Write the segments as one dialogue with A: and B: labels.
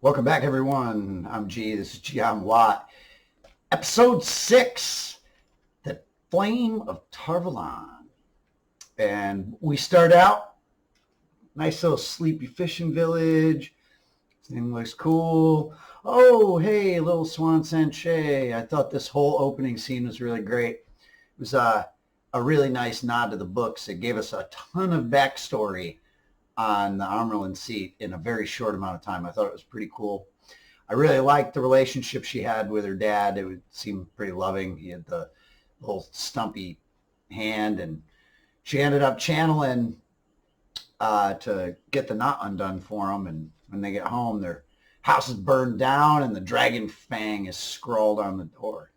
A: Welcome back, everyone. I'm G. This is Gian Watt. Episode 6, The Flame of Tarvalon. And we start out, nice little sleepy fishing village. Thing looks cool. Oh, hey, little Swan Sanche. I thought this whole opening scene was really great. It was a really nice nod to the books. It gave us a ton of backstory on the Amarylline seat in a very short amount of time. I thought it was pretty cool. I really liked the relationship she had with her dad. It would seem pretty loving. He had the little stumpy hand, and she ended up channeling to get the knot undone for him. And when they get home, their house is burned down, and the dragon fang is scrawled on the door.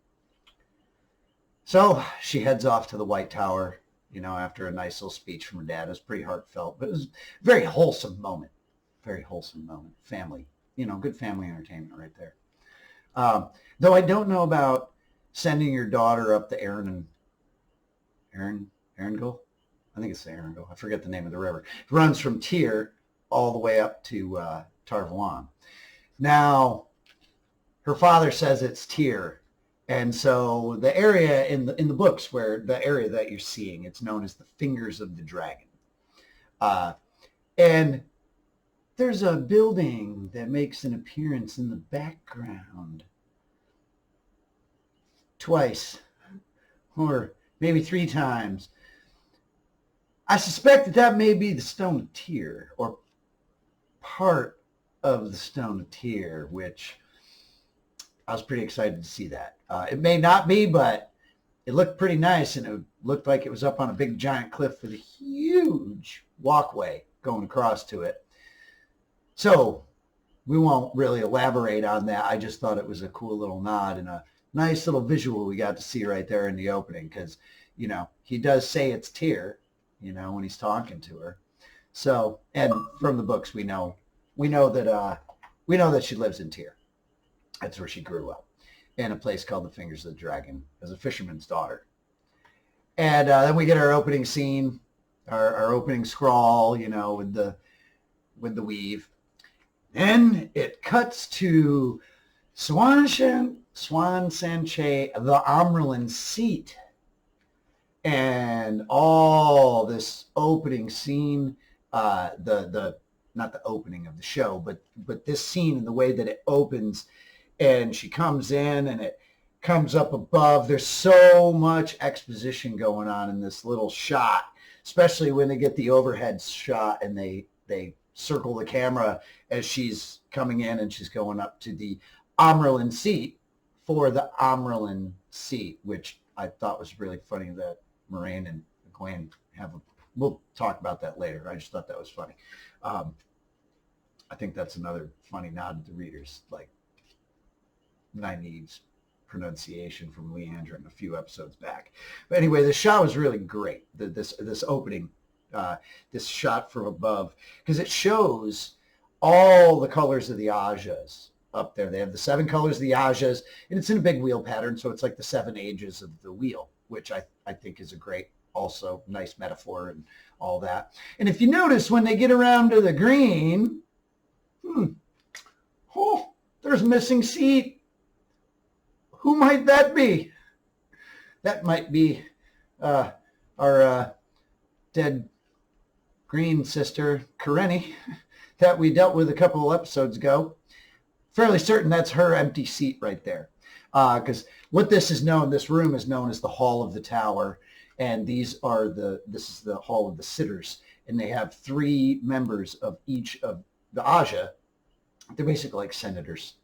A: So she heads off to the White Tower, after a nice little speech from her dad. It was pretty heartfelt, but it was a very wholesome moment. Very wholesome moment. Family, good family entertainment right there. Though I don't know about sending your daughter up the Erangel? I think it's the Erangel. I forget the name of the river. It runs from Tyr all the way up to Tarvalon. Now, her father says it's Tyr. And so the area in the books, where the area that you're seeing, it's known as the Fingers of the Dragon. And there's a building that makes an appearance in the background twice, or maybe 3 times. I suspect that may be the Stone of Tyr, or part of the Stone of Tyr, which I was pretty excited to see that. It may not be, but it looked pretty nice, and it looked like it was up on a big giant cliff with a huge walkway going across to it. So we won't really elaborate on that. I just thought it was a cool little nod and a nice little visual we got to see right there in the opening, because, he does say it's Tyr, when he's talking to her. So, and from the books, we know that she lives in Tyr. That's where she grew up, in a place called the Fingers of the Dragon, as a fisherman's daughter. And then we get our opening scene, our opening scrawl, with the weave. Then it cuts to Swan Sanche, the Amarylline seat, and all this opening scene, the not the opening of the show, but this scene and the way that it opens. And she comes in, and it comes up above. There's so much exposition going on in this little shot, especially when they get the overhead shot and they circle the camera as she's coming in, and she's going up to the Amarylline seat for the Amarylline seat, which I thought was really funny that Moraine and Ugwain we'll talk about that later. I just thought that was funny. I think that's another funny nod to the readers, like Nynaeve's pronunciation from Leandrin a few episodes back. But anyway, the shot was really great. This opening, this shot from above, because it shows all the colors of the Ajas up there. They have the 7 colors of the Ajas, and it's in a big wheel pattern, so it's like the 7 ages of the wheel, which I think is a great, also nice metaphor and all that. And if you notice, when they get around to the green, there's a missing seat. Who might that be? That might be our dead green sister, Karenni, that we dealt with a couple of episodes ago. Fairly certain that's her empty seat right there. Because what this room is known as the Hall of the Tower, and this is the Hall of the Sitters, and they have 3 members of each of the Aja. They're basically like senators,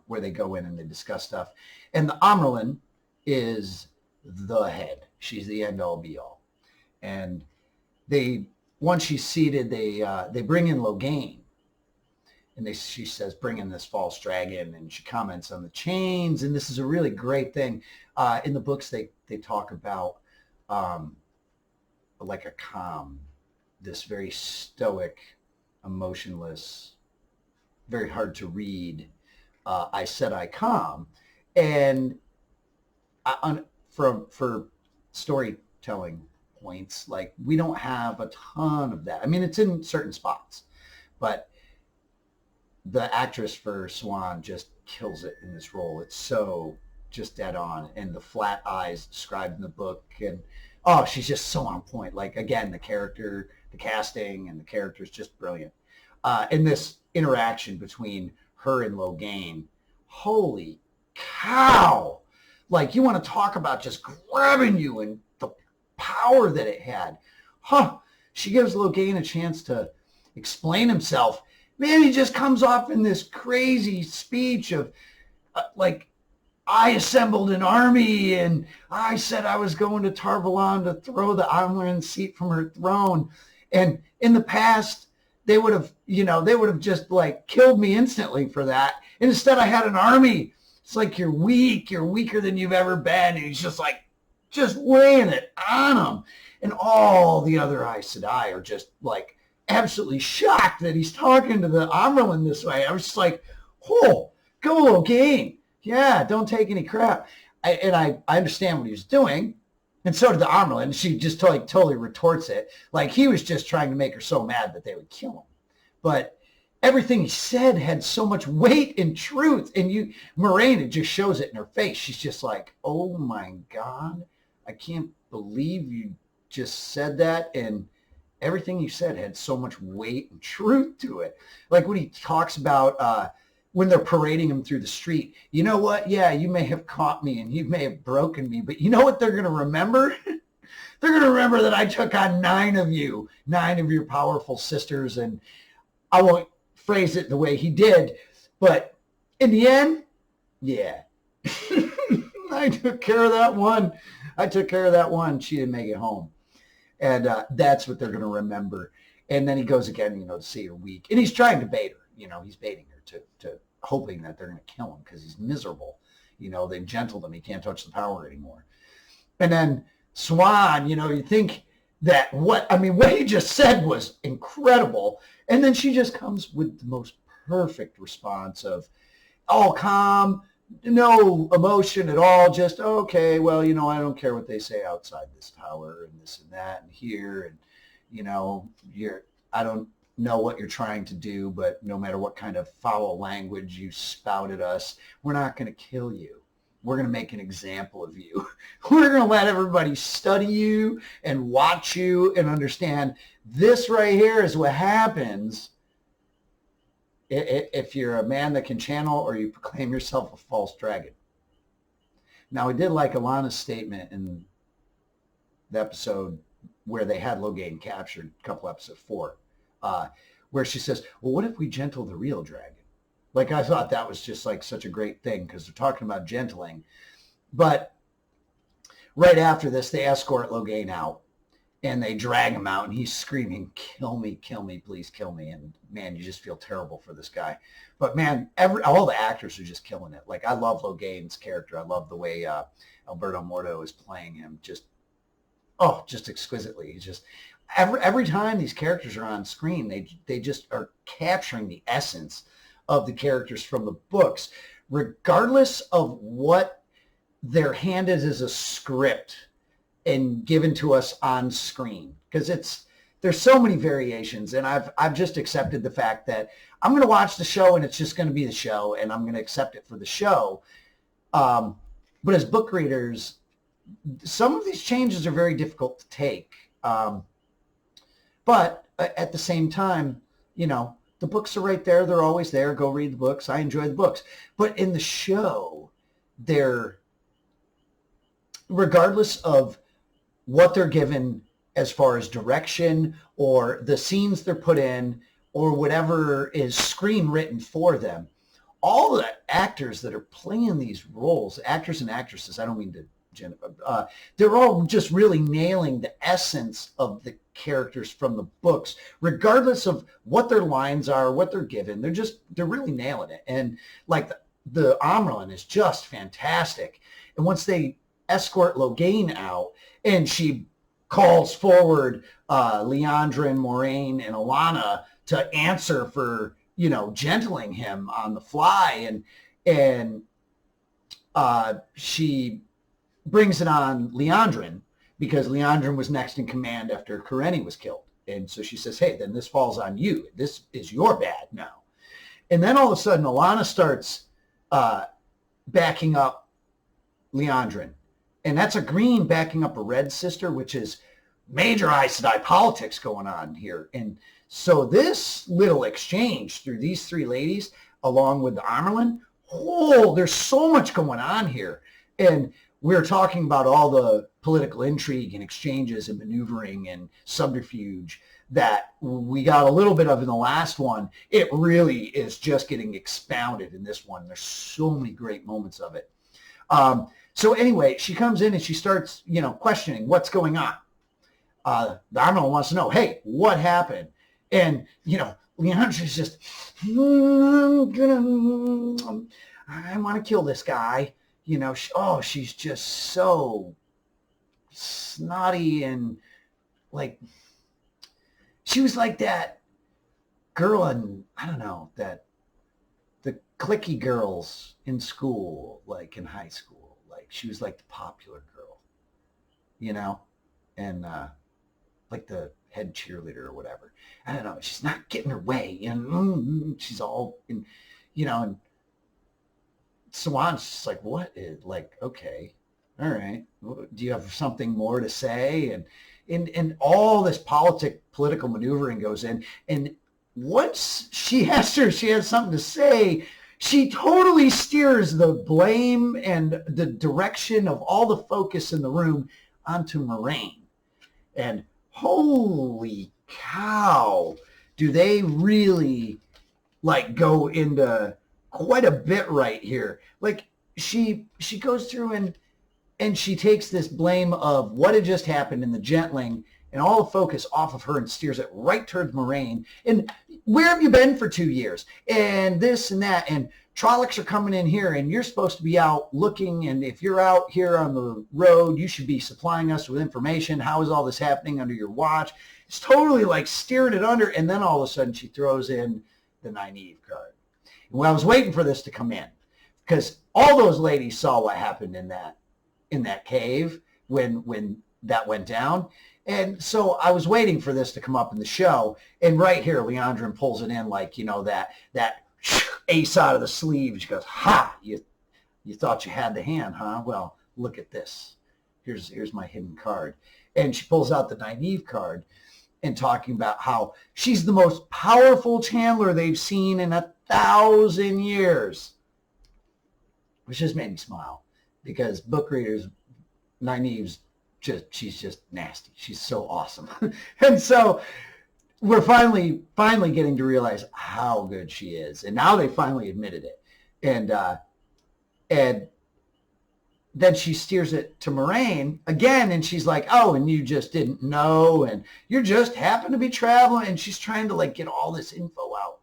A: where they go in and they discuss stuff. And the Amarylline is the head. She's the end all be all. And once she's seated, they bring in Logain. And she says, bring in this false dragon. And she comments on the chains. And this is a really great thing. In the books, they talk about like a calm, this very stoic, emotionless, very hard to read, I said I calm. And for storytelling points, like, we don't have a ton of that. I mean, it's in certain spots, but the actress for Swan just kills it in this role. It's so just dead on, and the flat eyes described in the book, and oh, she's just so on point. Like again, the character, the casting, and the character is just brilliant. In this interaction between her and Logain, holy cow! Like you want to talk about just grabbing you and the power that it had. Huh? She gives Logain a chance to explain himself. Man, he just comes off in this crazy speech of like, I assembled an army and I said I was going to Tar Valon to throw the Iron seat from her throne. And in the past, they would have just like killed me instantly for that. And instead I had an army. It's like, you're weak. You're weaker than you've ever been. And he's just like, just laying it on him. And all the other Aes Sedai are just like absolutely shocked that he's talking to the Amyrlin this way. I was just like, oh, go Logain. Yeah, don't take any crap. I understand what he was doing. And so did the Amyrlin. She just totally retorts it. Like he was just trying to make her so mad that they would kill him. But everything he said had so much weight and truth. And Moiraine, it just shows it in her face. She's just like, oh my God, I can't believe you just said that. And everything you said had so much weight and truth to it. Like when he talks about when they're parading him through the street, you know what? Yeah, you may have caught me and you may have broken me, but you know what they're going to remember? They're going to remember that I took on 9 of your powerful sisters. And I won't phrase it the way he did, but in the end, yeah, I took care of that one. She didn't make it home. And that's what they're going to remember. And then he goes again, to see her weak. And he's trying to bait her. He's baiting her to hoping that they're going to kill him because he's miserable. They've gentled him. He can't touch the power anymore. And then Swan, you think that what he just said was incredible. And then she just comes with the most perfect response of all calm, no emotion at all, just, okay, well, I don't care what they say outside this tower and this and that and here. And, I don't know what you're trying to do, but no matter what kind of foul language you spout at us, we're not going to kill you. We're going to make an example of you. We're going to let everybody study you and watch you and understand this right here is what happens if you're a man that can channel or you proclaim yourself a false dragon. Now, I did like Alana's statement in the episode where they had Logain captured, a couple episode 4, where she says, well, what if we gentle the real dragon? Like, I thought that was just like such a great thing because they're talking about gentling. But right after this, they escort Logain out and they drag him out and he's screaming, kill me, please kill me. And man, you just feel terrible for this guy. But man, all the actors are just killing it. Like, I love Logain's character. I love the way Alberto Morto is playing him just exquisitely. He's just, every time these characters are on screen, they just are capturing the essence of the characters from the books, regardless of what they're handed as a script and given to us on screen. Because there's so many variations, and I've just accepted the fact that I'm going to watch the show and it's just going to be the show, and I'm going to accept it for the show. But as book readers, some of these changes are very difficult to take. But at the same time, the books are right there. They're always there. Go read the books. I enjoy the books. But in the show, regardless of what they're given as far as direction or the scenes they're put in or whatever is screen written for them, all the actors that are playing these roles, actors and actresses, I don't mean to, they're all just really nailing the essence of the characters from the books, regardless of what their lines are, what they're given. They're really nailing it. And like the Amyrlin is just fantastic. And once they escort Logain out and she calls forward Liandrin, Moiraine, and Alana to answer for, gentling him on the fly. And she brings it on Liandrin because Liandrin was next in command after Karenni was killed. And so she says, hey, then this falls on you. This is your bad now. And then all of a sudden, Alana starts backing up Leandrin. And that's a green backing up a red sister, which is major Aes Sedai politics going on here. And so this little exchange through these three ladies, along with the Amyrlin, there's so much going on here. And we're talking about all the political intrigue and exchanges and maneuvering and subterfuge that we got a little bit of in the last one. It really is just getting expounded in this one. There's so many great moments of it. So anyway, she comes in and she starts, questioning what's going on. The Amyrlin wants to know, hey, what happened? And, Leandrin's just, I want to kill this guy. She's just so snotty and like, she was like that girl in, I don't know, that the cliquey girls in school, like in high school, like she was like the popular girl, and like the head cheerleader or whatever. I don't know. She's not getting her way, and she's all in, and Swan's just like, what is, like, okay, all right. Do you have something more to say? And all this political maneuvering goes in. And once she has something to say, she totally steers the blame and the direction of all the focus in the room onto Moraine. And holy cow, do they really like go into quite a bit right here. Like she goes through and she takes this blame of what had just happened in the gentling and all the focus off of her and steers it right towards Moraine. And where have you been for 2 years? And this and that. And Trollocs are coming in here and you're supposed to be out looking. And if you're out here on the road, you should be supplying us with information. How is all this happening under your watch? It's totally like steering it under. And then all of a sudden she throws in the Nynaeve card. And I was waiting for this to come in because all those ladies saw what happened in that cave when that went down. And so I was waiting for this to come up in the show. And right here, Leandrin pulls it in like, that ace out of the sleeve. She goes, ha, you thought you had the hand, huh? Well, look at this. Here's my hidden card. And she pulls out the Nynaeve card and talking about how she's the most powerful Chandler they've seen in 1,000 years. Which just made me smile because book readers, Nynaeve's she's just nasty. She's so awesome. And so we're finally getting to realize how good she is. And now they finally admitted it. And then she steers it to Moraine again. And she's like, oh, and you just didn't know. And you just happened to be traveling. And she's trying to like get all this info out.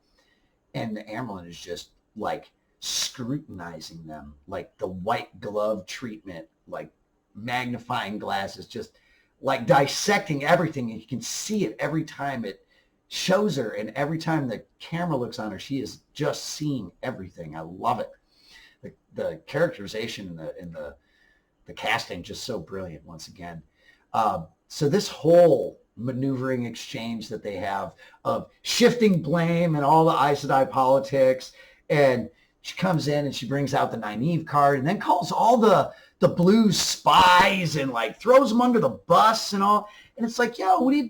A: And the Amyrlin is just like scrutinizing them, like the white glove treatment, like magnifying glasses, just like dissecting everything. And you can see it every time it shows her. And every time the camera looks on her, she is just seeing everything. I love it. The characterization and the casting, just so brilliant once again. So this whole maneuvering exchange that they have of shifting blame and all the Aes Sedai politics. And she comes in and she brings out the Nynaeve card and then calls all the blue spies and like throws them under the bus and all. And it's like, yo, what do you,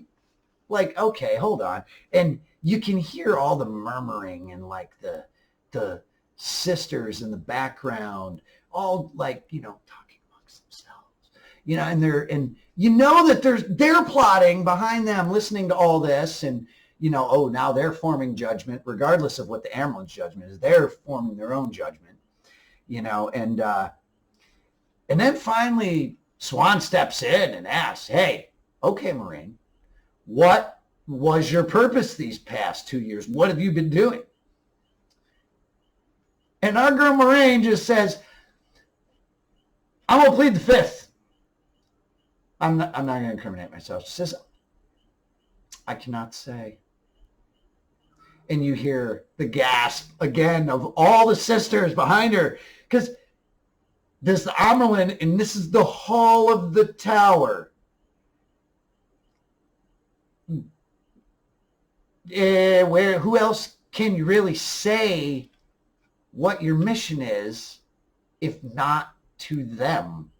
A: like, okay, hold on. And you can hear all the murmuring and like the sisters in the background, all like, talking amongst themselves, and that they're plotting behind them, listening to all this. And, now they're forming judgment, regardless of what the Amyrlin's judgment is. They're forming their own judgment, and then finally Swan steps in and asks, hey, okay, Moraine, what was your purpose these past 2 years? What have you been doing? And our girl Moraine just says, I'm going to plead the fifth. I'm not going to incriminate myself. She says, I cannot say. And you hear the gasp again of all the sisters behind her. Because there's the Amyrlin, and this is the hall of the tower. Who else can you really say what your mission is if not to them?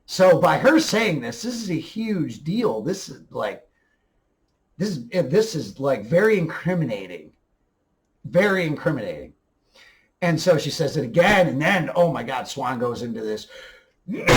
A: So by her saying this is a huge deal. This is like very incriminating. Very incriminating. And so she says it again, and then, oh my God, Swan goes into this, like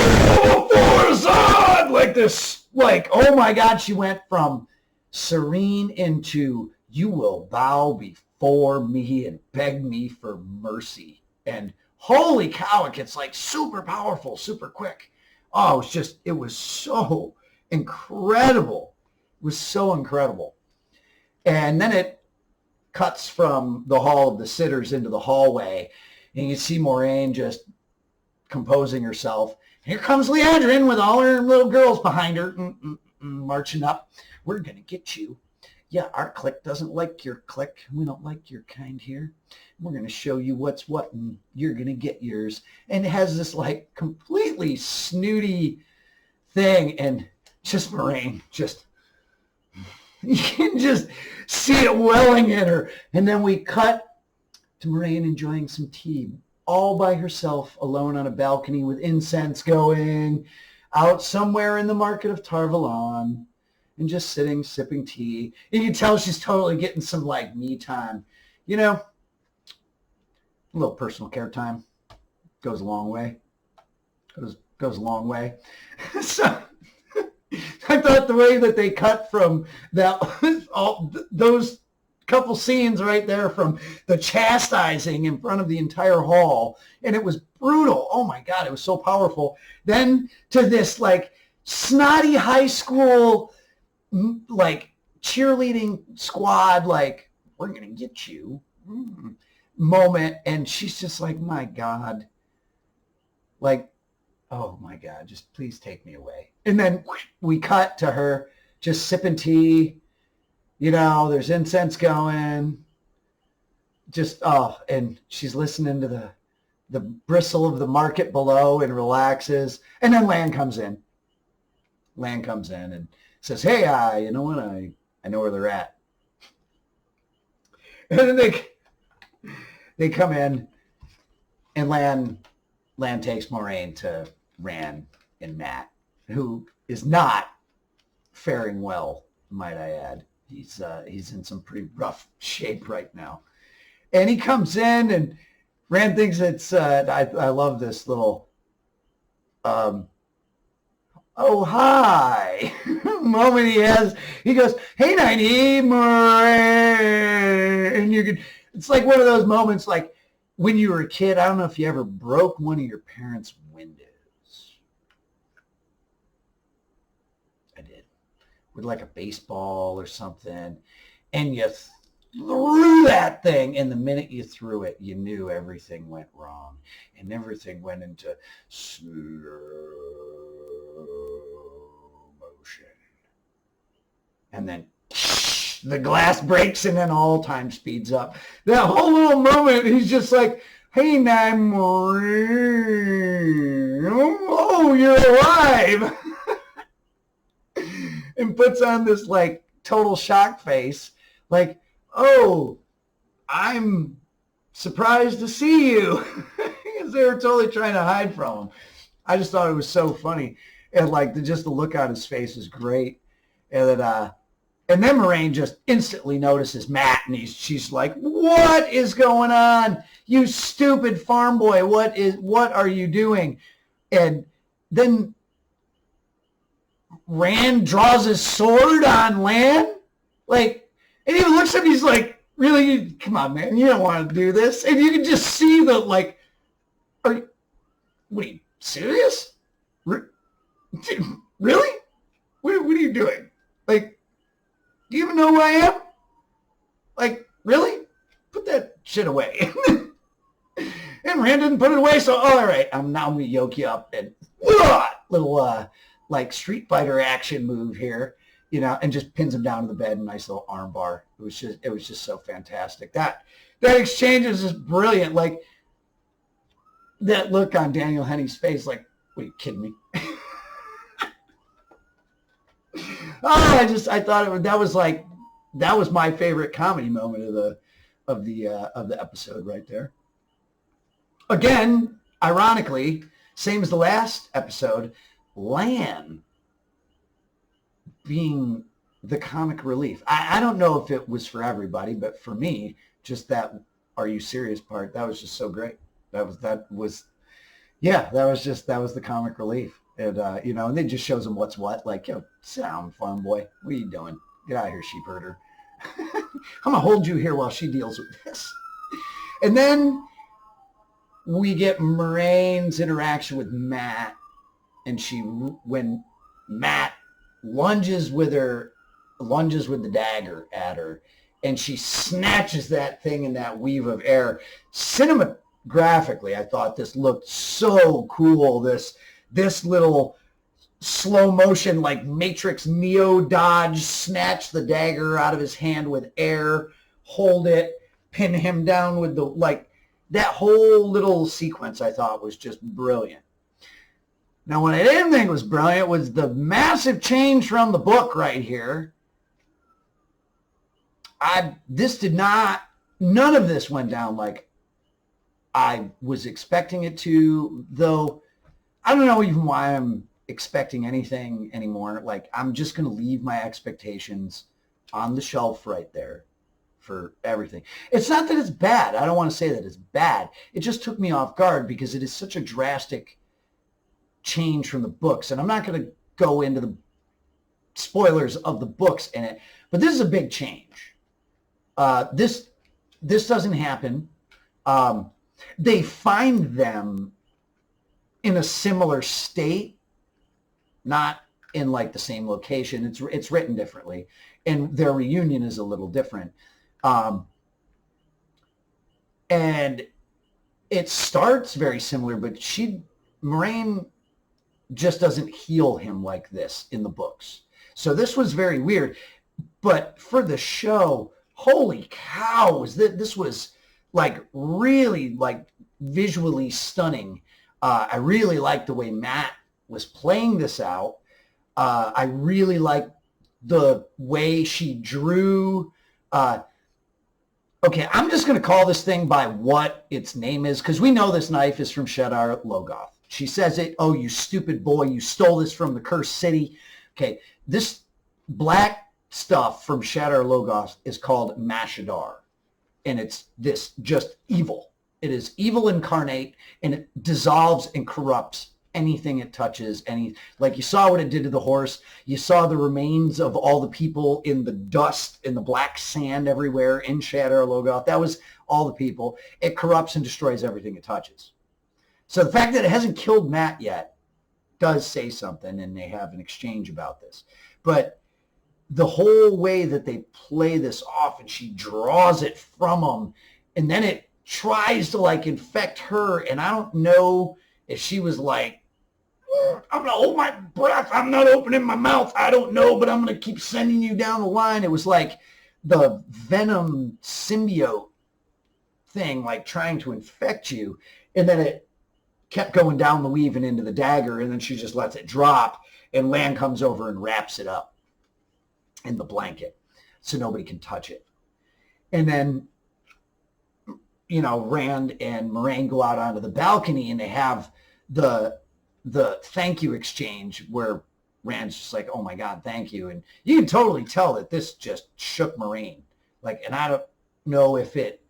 A: this, like, oh my God, she went from serene into, you will bow before me and beg me for mercy. And holy cow, it gets like super powerful, super quick. Oh, it was so incredible. It was so incredible. And then it cuts from the hall of the sitters into the hallway, and you see Moraine just composing herself. Here comes Leandrin with all her little girls behind her, marching up. We're going to get you. Yeah, our clique doesn't like your clique. We don't like your kind here. We're going to show you what's what, and you're going to get yours. And it has this like completely snooty thing, and just Moraine, you can just see it welling in her. And then we cut to Moraine enjoying some tea all by herself, alone on a balcony with incense going, out somewhere in the market of Valon, and just sitting, sipping tea. And you can tell she's totally getting some like me time. You know, a little personal care time goes a long way. Goes a long way. So I thought the way that they cut from that, all those couple scenes right there, from the chastising in front of the entire hall, and it was brutal. Oh my God, it was so powerful. Then to this like snotty high school like cheerleading squad, like, we're gonna get you moment, and she's just like, my God, like, oh my God, just please take me away. And then we cut to her just sipping tea. You know, there's incense going. Just, and she's listening to the bristle of the market below and relaxes. And then Lan comes in. Lan comes in and says, hey, you know what? I know where they're at. And then they come in, and Lan takes Moraine to Rand and Matt, who is not faring well, might I add. He's in some pretty rough shape right now. And he comes in, and Rand thinks it's, I love this little, oh, hi, moment he has. He goes, hey, Nighty, Moraine. And you could, it's like one of those moments like when you were a kid. I don't know if you ever broke one of your parents' windows. I did. With like a baseball or something. And you threw that thing, and the minute you threw it, you knew everything went wrong. And everything went into slow motion. And then the glass breaks, and then all time speeds up. That whole little moment, he's just like, hey, Maureen, oh, you're alive. And puts on this like total shock face, like, oh, I'm surprised to see you. Because they were totally trying to hide from him. I just thought it was so funny. And like just the look on his face is great. And then Moraine just instantly notices Matt, and she's like, what is going on? You stupid farm boy. What are you doing? And then Rand draws his sword on Lan. Like, and he looks at him, he's like, really? Come on, man. You don't want to do this. And you can just see the, like, what are you, serious? Really? What are you doing? Like, do you even know who I am? Like, really? Put that shit away. And Rand didn't put it away, so all right, I'm going to yoke you up, and little like Street Fighter action move here, you know, and just pins him down to the bed, nice little arm bar. It was just so fantastic. That exchange is just brilliant. Like that look on Daniel Henney's face, like, what, are you kidding me? I thought that was my favorite comedy moment of the episode right there. Again, ironically, same as the last episode, Lan being the comic relief. I don't know if it was for everybody, but for me, just that "Are you serious?" part, that was just so great. That was that was the comic relief. And and it just shows him what's what. Like, sit down, farm boy. What are you doing? Get out of here, sheep herder. I'm gonna hold you here while she deals with this. And then we get Moraine's interaction with Matt, and when Matt lunges with the dagger at her, and she snatches that thing in that weave of air. Cinematographically, I thought this looked so cool. This little slow motion, like Matrix Neo dodge, snatch the dagger out of his hand with air, hold it, pin him down with that whole little sequence I thought was just brilliant. Now, what I didn't think was brilliant was the massive change from the book right here. None of this went down like I was expecting it to, though I don't know even why I'm expecting anything anymore. Like, I'm just going to leave my expectations on the shelf right there for everything. It's not that it's bad. I don't want to say that it's bad. It just took me off guard because it is such a drastic change from the books. And I'm not going to go into the spoilers of the books in it, but this is a big change. This doesn't happen. They find them in a similar state, not in like the same location. It's written differently, and their reunion is a little different. And it starts very similar, but Moraine just doesn't heal him like this in the books. So this was very weird. But for the show, holy cow, this was like really like visually stunning. I really liked the way Matt was playing this out. I really liked the way she drew. Okay, I'm just going to call this thing by what its name is, because we know this knife is from Shadar Logoth. She says it, "Oh, you stupid boy, you stole this from the Cursed City." Okay, this black stuff from Shadar Logoth is called Mashadar, and it's this just evil. It is evil incarnate, and it dissolves and corrupts anything it touches. Like you saw what it did to the horse. You saw the remains of all the people in the dust, in the black sand everywhere in Shadar Logoth. That was all the people. It corrupts and destroys everything it touches. So the fact that it hasn't killed Matt yet does say something, and they have an exchange about this. But the whole way that they play this off, and she draws it from him, and then it tries to like infect her, and I don't know if she was like, "I'm going to hold my breath. I'm not opening my mouth. I don't know, but I'm going to keep sending you down the line." It was like the venom symbiote thing, like trying to infect you. And then it kept going down the weave and into the dagger, and then she just lets it drop, and Lan comes over and wraps it up in the blanket so nobody can touch it. And then, Rand and Moraine go out onto the balcony, and they have the thank you exchange where Rand's just like, "Oh my God, thank you." And you can totally tell that this just shook Moraine. And I don't know if it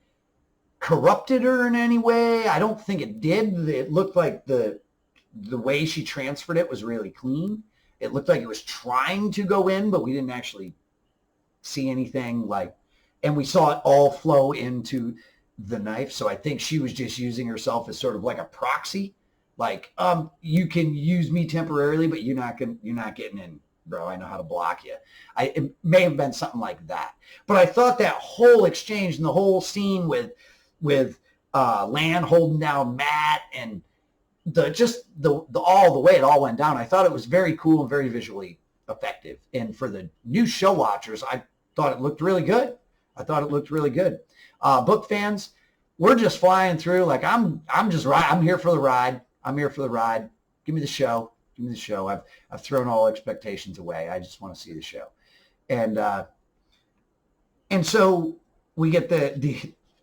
A: corrupted her in any way. I don't think it did. It looked like the way she transferred it was really clean. It looked like it was trying to go in, but we didn't actually see anything and we saw it all flow into the knife. So I think she was just using herself as sort of like a proxy. You can use me temporarily, but you're not getting in, bro. I know how to block you. It may have been something like that. But I thought that whole exchange and the whole scene with Lan holding down Matt and all the way it all went down, I thought it was very cool and very visually effective. And for the new show watchers, I thought it looked really good. Book fans, we're just flying through. I'm here for the ride. Give me the show. I've thrown all expectations away. I just want to see the show. And so we get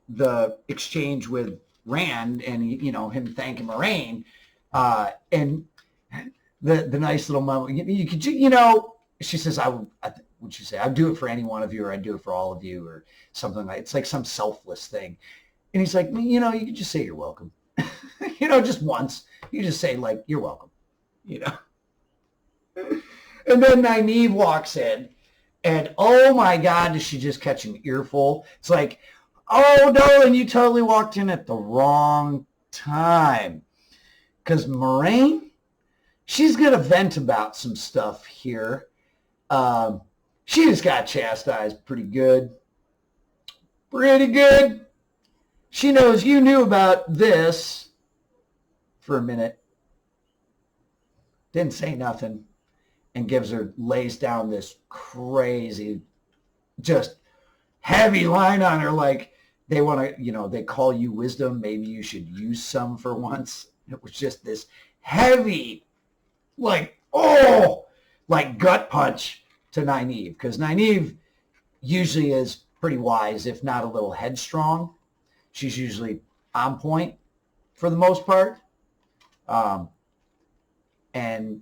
A: the exchange with Rand and him thanking Moraine, and the nice little moment. You could, she says, would she say, I'd do it for any one of you, or I'd do it for all of you, or something like, it's like some selfless thing. And he's like, you could just say you're welcome. Just once. You just say, like, you're welcome. And then Nynaeve walks in, and oh my God, does she just catch an earful? It's like, oh, Nolan, you totally walked in at the wrong time. Because Moraine, she's going to vent about some stuff here. She just got chastised pretty good. Pretty good. She knows you knew about this for a minute. Didn't say nothing. And lays down this crazy, just heavy line on her, like they want to, they call you wisdom. Maybe you should use some for once. It was just this heavy, like gut punch to Nynaeve, because Nynaeve usually is pretty wise, if not a little headstrong. She's usually on point for the most part. And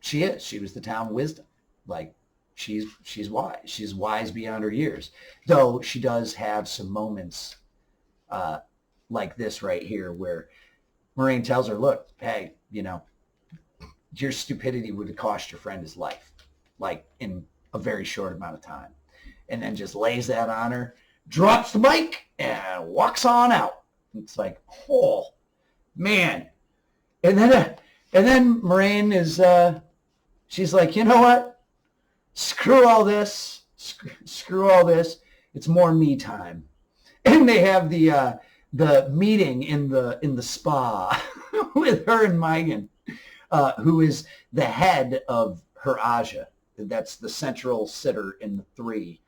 A: she was the town wisdom. Like, she's wise. She's wise beyond her years. Though she does have some moments like this right here where Moraine tells her, look, hey, your stupidity would have cost your friend his life, like in a very short amount of time. And then just lays that on her, drops the mic, and walks on out. It's like, oh, man. And then Moraine is... she's like, you know what? Screw all this. Screw all this. It's more me time. And they have the meeting in the spa with her and Megan, who is the head of her Aja. That's the central sitter in the three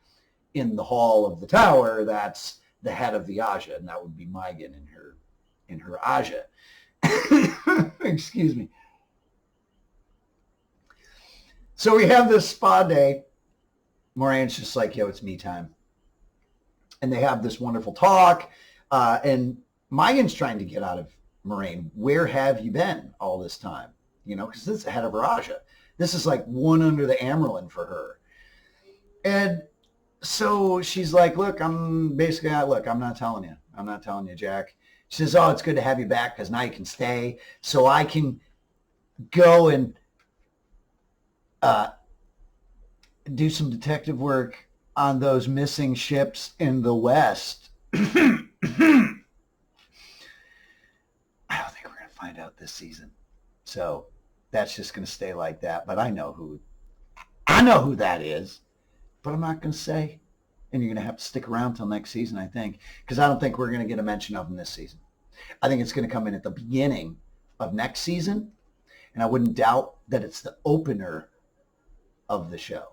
A: in the hall of the tower. That's the head of the Aja, and that would be Megan in her Aja. Excuse me. So we have this spa day. Moraine's just like, yo, it's me time. And they have this wonderful talk. And Megan's trying to get out of Moraine. Where have you been all this time? Because this is the head of her Aja. This is like one under the Amyrlin for her. And so she's like, look, I'm not telling you. I'm not telling you, Jack. She says, oh, it's good to have you back because now you can stay. So I can go and do some detective work on those missing ships in the West. I don't think we're going to find out this season. So that's just going to stay like that. But I know who that is, but I'm not going to say. And you're going to have to stick around till next season, I think, because I don't think we're going to get a mention of him this season. I think it's going to come in at the beginning of next season. And I wouldn't doubt that it's the opener of the show,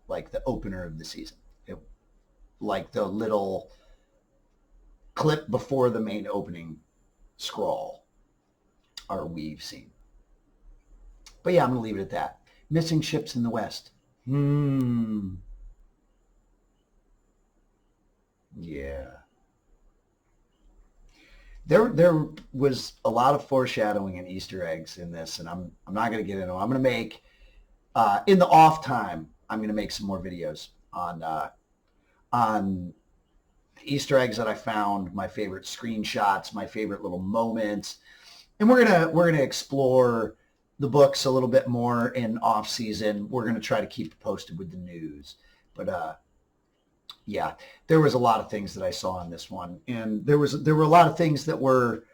A: like the opener of the season, like the little clip before the main opening scroll or weave scene. But yeah, I'm going to leave it at that. Missing ships in the West. Yeah. There was a lot of foreshadowing and Easter eggs in this, and I'm not going to get into it. I'm going to make, in the off time, I'm going to make some more videos on Easter eggs that I found, my favorite screenshots, my favorite little moments, and we're gonna explore the books a little bit more in off season. We're gonna try to keep it posted with the news, but yeah, there was a lot of things that I saw in this one, and there were a lot of things that were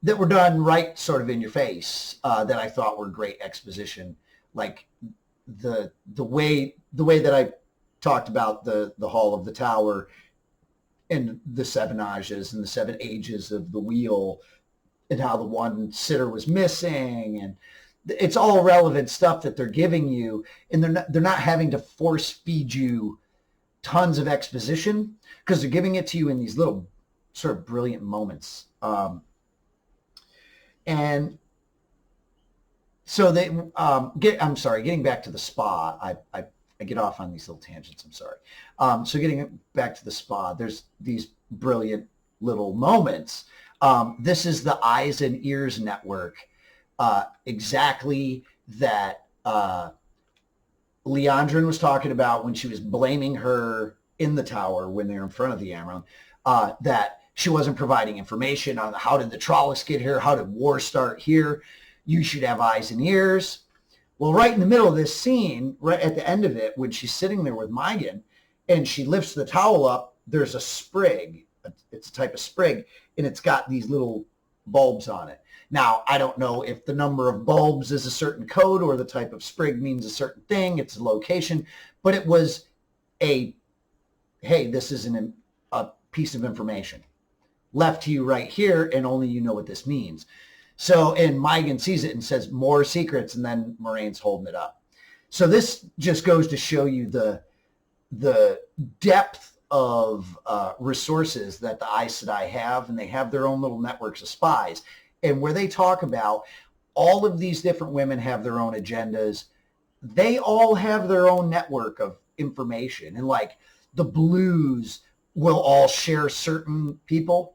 A: done right, sort of in your face, that I thought were great exposition, like the way that I talked about the Hall of the Tower and the seven Ajas and the seven ages of the wheel and how the one sitter was missing, and it's all relevant stuff that they're giving you, and they're not having to force feed you tons of exposition because they're giving it to you in these little sort of brilliant moments. And so getting back to the spa, I get off on these little tangents. I'm sorry. So getting back to the spa, there's these brilliant little moments. This is the eyes and ears network, exactly that Leandrin was talking about when she was blaming her in the tower when they're in front of the Amaran, that she wasn't providing information on how did the Trollocs get here, how did war start here. You should have eyes and ears. Well, right in the middle of this scene, right at the end of it, when she's sitting there with Megan and she lifts the towel up, there's a sprig. It's a type of sprig, and it's got these little bulbs on it. Now, I don't know if the number of bulbs is a certain code or the type of sprig means a certain thing. It's a location, but it was hey, this is a piece of information left to you right here, and only you know what this means. So, and Megan sees it and says, more secrets, and then Moiraine's holding it up. So this just goes to show you the depth of resources that the Aes Sedai have, and they have their own little networks of spies. And where they talk about all of these different women have their own agendas, they all have their own network of information. And like the Blues will all share certain people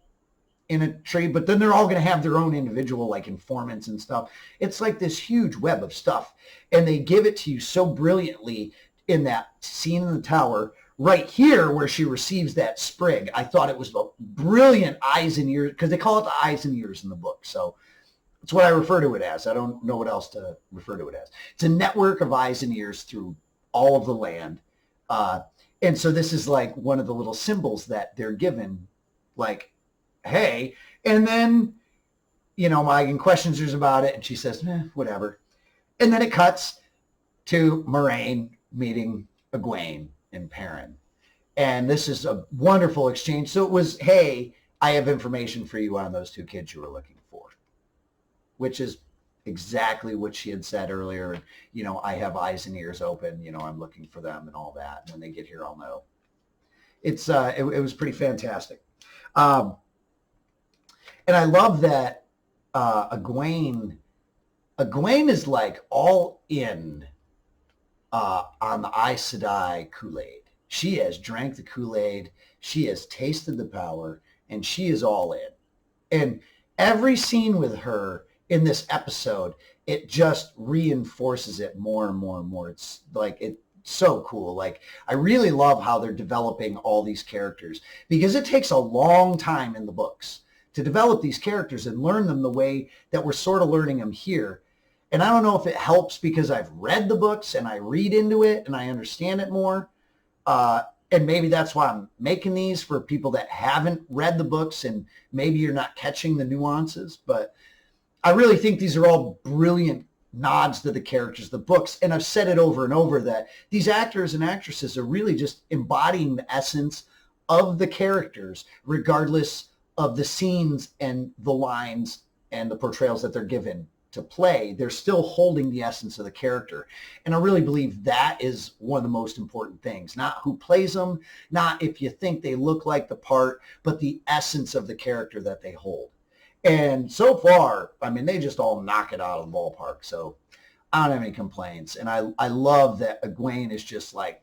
A: in a tree, but then they're all going to have their own individual like informants and stuff. It's like this huge web of stuff, and they give it to you so brilliantly in that scene in the tower right here where she receives that sprig. I thought it was a brilliant eyes and ears, because they call it the eyes and ears in the book. So it's what I refer to it as. I don't know what else to refer to it as. It's a network of eyes and ears through all of the land. And so this is like one of the little symbols that they're given, like, hey, and then, Megan questions her about it, and she says, whatever. And then it cuts to Moiraine meeting Ugwain and Perrin. And this is a wonderful exchange. So it was, hey, I have information for you on those two kids you were looking for, which is exactly what she had said earlier. I have eyes and ears open, I'm looking for them and all that. When they get here, I'll know. It was pretty fantastic. And I love that Ugwain is like all in on the Aes Sedai Kool-Aid. She has drank the Kool-Aid. She has tasted the power, and she is all in. And every scene with her in this episode, it just reinforces it more and more and more. It's like, it's so cool. Like, I really love how they're developing all these characters, because it takes a long time in the books to develop these characters and learn them the way that we're sort of learning them here. And I don't know if it helps because I've read the books and I read into it and I understand it more. And maybe that's why I'm making these for people that haven't read the books, and maybe you're not catching the nuances. But I really think these are all brilliant nods to the characters of the books. And I've said it over and over that these actors and actresses are really just embodying the essence of the characters, regardless of the scenes and the lines and the portrayals that they're given to play. They're still holding the essence of the character. And I really believe that is one of the most important things. Not who plays them, not if you think they look like the part, but the essence of the character that they hold. And so far, I mean, they just all knock it out of the ballpark. So I don't have any complaints. And I love that Ugwain is just like,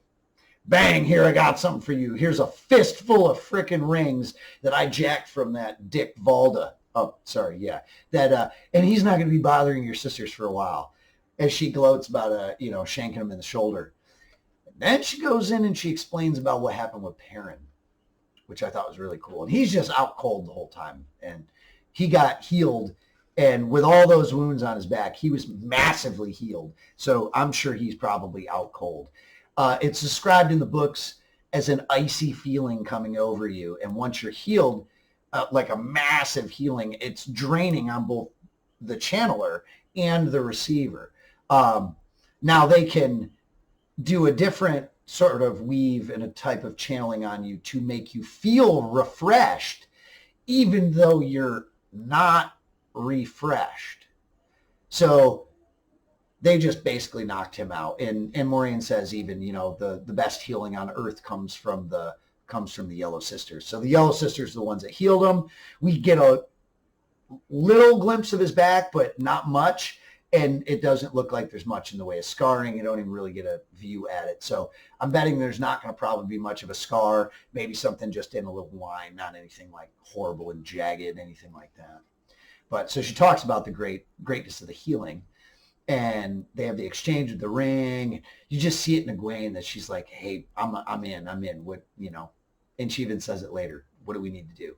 A: bang, here, I got something for you. Here's a fistful of frickin' rings that I jacked from that Dick Valda. Oh, sorry, yeah. That and he's not going to be bothering your sisters for a while, as she gloats about shanking him in the shoulder. And then she goes in and she explains about what happened with Perrin, which I thought was really cool. And he's just out cold the whole time. And he got healed, and with all those wounds on his back, he was massively healed. So I'm sure he's probably out cold. It's described in the books as an icy feeling coming over you. And once you're healed, like a massive healing, it's draining on both the channeler and the receiver. Now they can do a different sort of weave and a type of channeling on you to make you feel refreshed, even though you're not refreshed. So they just basically knocked him out. And Moiraine says even, the best healing on Earth comes from the Yellow Sisters. So the Yellow Sisters are the ones that healed him. We get a little glimpse of his back, but not much. and it doesn't look like there's much in the way of scarring. You don't even really get a view at it. So I'm betting there's not going to probably be much of a scar, maybe something just in a little line, not anything like horrible and jagged, anything like that. But so she talks about the greatness of the healing, and they have the exchange of the ring. You just see it in Ugwain that she's like, hey, I'm in. What, and she even says it later. What do we need to do?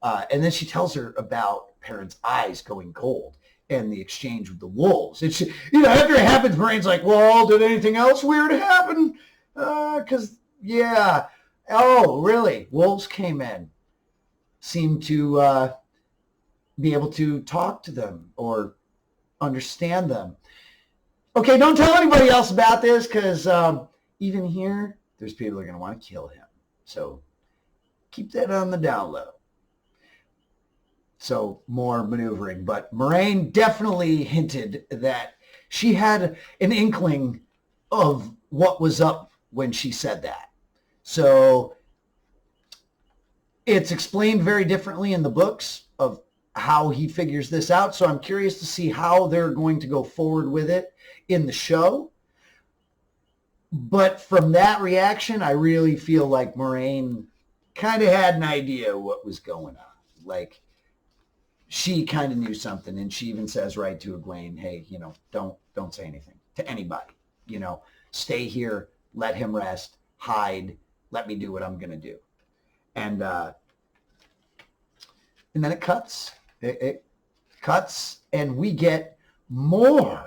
A: And then she tells her about Perrin's eyes going gold and the exchange with the wolves. And she, after it happens, Moiraine's like, well, did anything else weird happen? Because, yeah. Oh, really? Wolves came in, seemed to be able to talk to them or understand them. Okay, don't tell anybody else about this, because even here, there's people that are going to want to kill him. So keep that on the down low. So more maneuvering. But Moiraine definitely hinted that she had an inkling of what was up when she said that. So it's explained very differently in the books of how he figures this out. So I'm curious to see how they're going to go forward with it in the show. But from that reaction, I really feel like Moiraine kind of had an idea what was going on. Like, she kind of knew something, and she even says right to Ugwain, hey, don't say anything to anybody. Stay here, let him rest, hide, let me do what I'm going to do. And then it cuts. It cuts, and we get more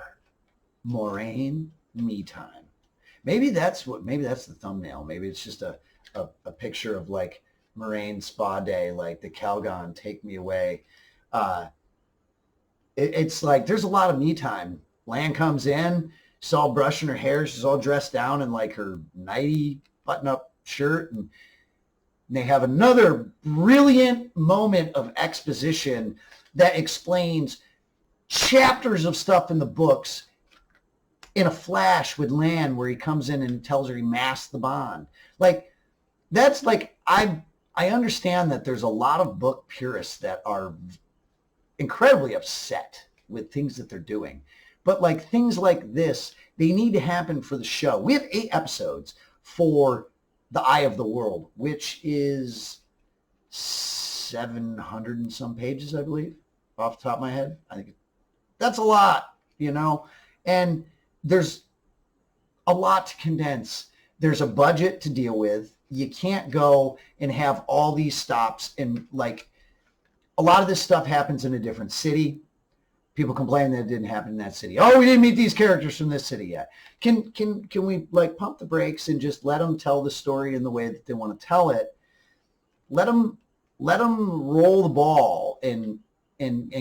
A: Moiraine me time. Maybe that's the thumbnail. Maybe it's just a picture of like Moiraine spa day, like the Calgon, take me away. It's like there's a lot of me time. Lan comes in, she's all brushing her hair, she's all dressed down in like her nighty button-up shirt, and they have another brilliant moment of exposition that explains chapters of stuff in the books in a flash with Lan, where he comes in and tells her he masked the bond. Like, that's like, I understand that there's a lot of book purists that are incredibly upset with things that they're doing. But like things like this, they need to happen for the show. We have 8 episodes for The Eye of the World, which is 700 and some pages, I believe, off the top of my head. I think that's a lot, and there's a lot to condense. There's a budget to deal with. You can't go and have all these stops, and like a lot of this stuff happens in a different city. People complain that it didn't happen in that city. Oh, we didn't meet these characters from this city yet. Can we like pump the brakes and just let them tell the story in the way that they want to tell it? Let them roll the ball and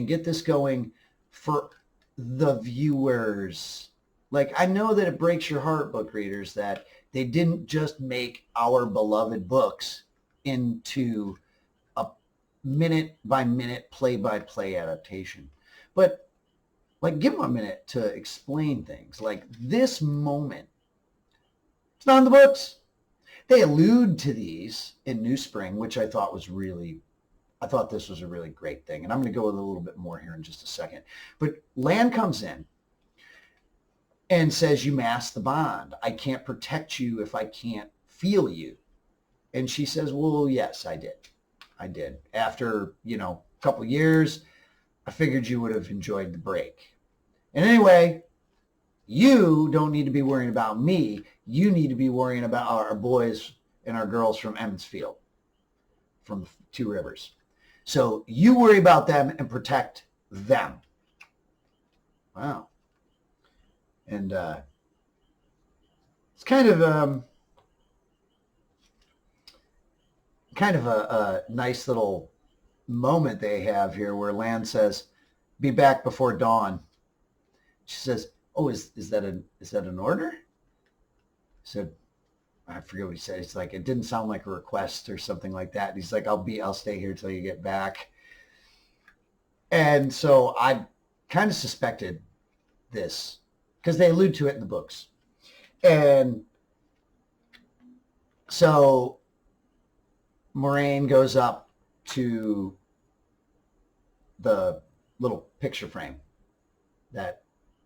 A: get this going for the viewers. Like, I know that it breaks your heart, book readers, that they didn't just make our beloved books into a minute-by-minute, play-by-play adaptation. But, like, give them a minute to explain things. Like, this moment, it's not in the books. They allude to these in New Spring, which I thought this was a really great thing. And I'm going to go with a little bit more here in just a second. But Lan comes in and says, you masked the bond. I can't protect you if I can't feel you. And she says, well, yes, I did. After, a couple years, I figured you would have enjoyed the break. And anyway, you don't need to be worrying about me. You need to be worrying about our boys and our girls from Emmons Field, from 2 Rivers. So you worry about them and protect them. Wow. And it's kind of a nice little moment they have here where Lan says, be back before dawn. She says, oh, is that an order? So I forget what he said. It's like, it didn't sound like a request or something like that. And he's like, I'll stay here till you get back. And so I kind of suspected this because they allude to it in the books. And so Moiraine goes up to the little picture frame that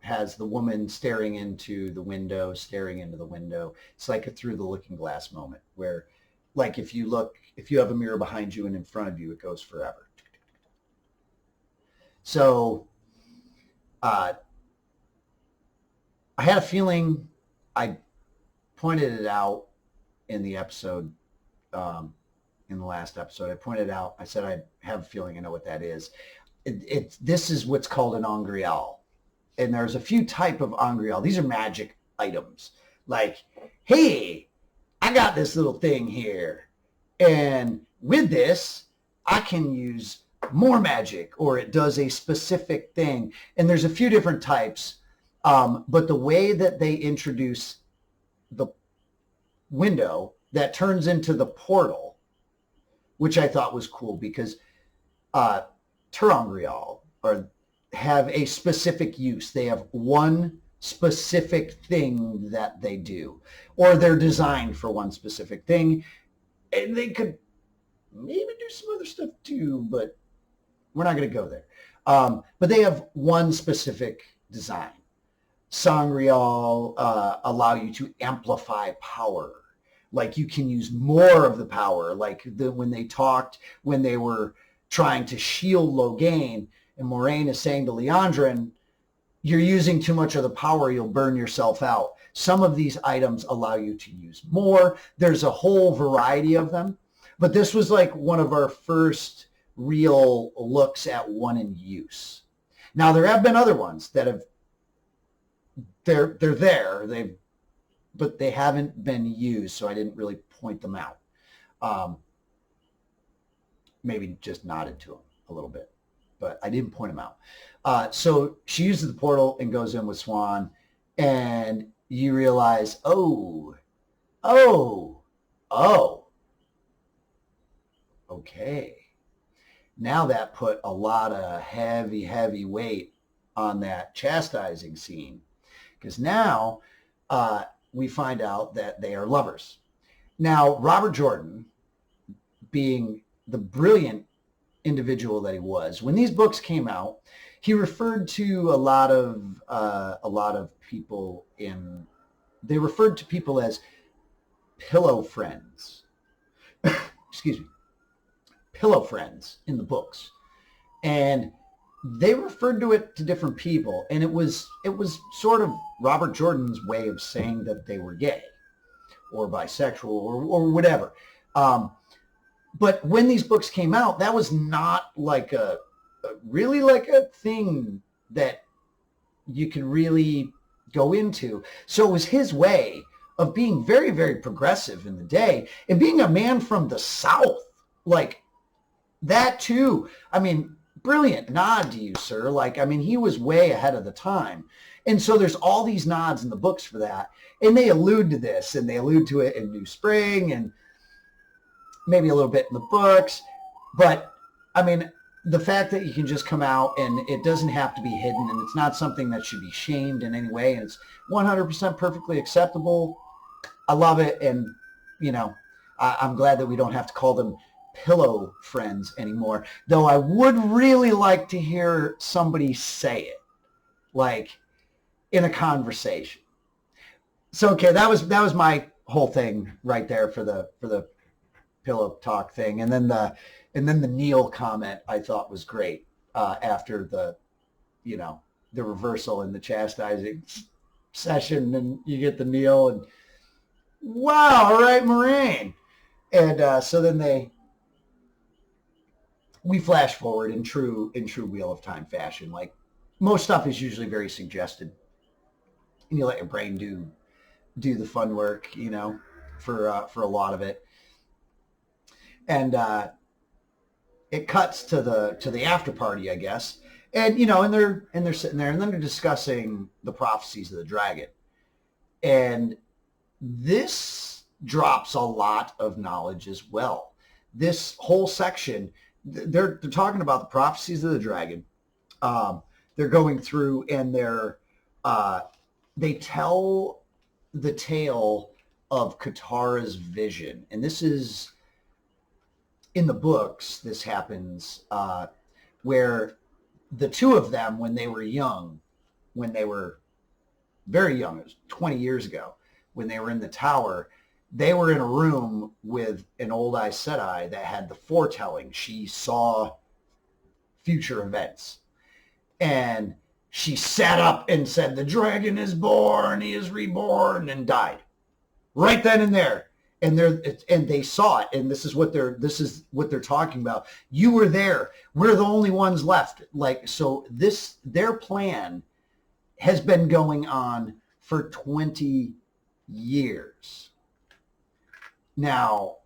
A: has the woman staring into the window. It's like a through the looking glass moment where, like, if you have a mirror behind you and in front of you, it goes forever. So I had a feeling. I pointed it out in the episode, in the last episode. I pointed out, I said, I have a feeling I know what that is. This is what's called an Angreal. And there's a few type of Angreal. These are magic items. Like, hey, I got this little thing here. And with this, I can use more magic, or it does a specific thing. And there's a few different types. But the way that they introduce the window that turns into the portal, which I thought was cool, because Terangreal have a specific use. They have one specific thing that they do, or they're designed for one specific thing. And they could maybe do some other stuff too, but we're not going to go there. But they have one specific design. Sangreal allow you to amplify power. Like, you can use more of the power. Like when they were trying to shield Logain, and Moraine is saying to Leandrin, you're using too much of the power, you'll burn yourself out. Some of these items allow you to use more. There's a whole variety of them. But this was like one of our first real looks at one in use. Now, there have been other ones that have, they're there, but they haven't been used, so I didn't really point them out. Maybe just nodded to them a little bit, but I didn't point them out. So she uses the portal and goes in with Swan, and you realize, okay. Now that put a lot of heavy weight on that chastising scene, because now we find out that they are lovers. Now, Robert Jordan, being the brilliant individual that he was, when these books came out, he referred to a lot of people they referred to people as pillow friends. Excuse me. Pillow friends in the books. And they referred to it to different people, and it was sort of Robert Jordan's way of saying that they were gay or bisexual or whatever. But when these books came out, that was not like really like a thing that you could really go into. So it was his way of being very, very progressive in the day, and being a man from the South, like that too. I mean, brilliant nod to you, sir. Like, I mean, he was way ahead of the time. And so there's all these nods in the books for that. And they allude to this, and they allude to it in New Spring, and maybe a little bit in the books. But, I mean, the fact that you can just come out and it doesn't have to be hidden, and it's not something that should be shamed in any way, and it's 100% perfectly acceptable. I love it. And, you know, I'm glad that we don't have to call them pillow friends anymore, though I would really like to hear somebody say it, like in a conversation. So, okay, that was my whole thing right there for the pillow talk thing. And then the Neil comment I thought was great, after the reversal in the chastising session, and you get the Neil, and wow, all right, Moraine. And so then we flash forward in true Wheel of Time fashion. Like, most stuff is usually very suggested, and you let your brain do the fun work, for a lot of it. And it cuts to the after party, I guess, and and they're sitting there, and then they're discussing the prophecies of the dragon, and this drops a lot of knowledge as well. This whole section, they're talking about the prophecies of the dragon. They're going through, and they tell the tale of Katara's vision. And this is in the books. This happens where the two of them, when they were young, when they were very young, it was 20 years ago, when they were in the tower, they were in a room with an old Aes Sedai that had the foretelling. She saw future events. And she sat up and said, the dragon is born, he is reborn, and died. Right then and there. And they saw it, and this is what they're talking about. You were there. We're the only ones left. Like, so their plan has been going on for 20 years. Now,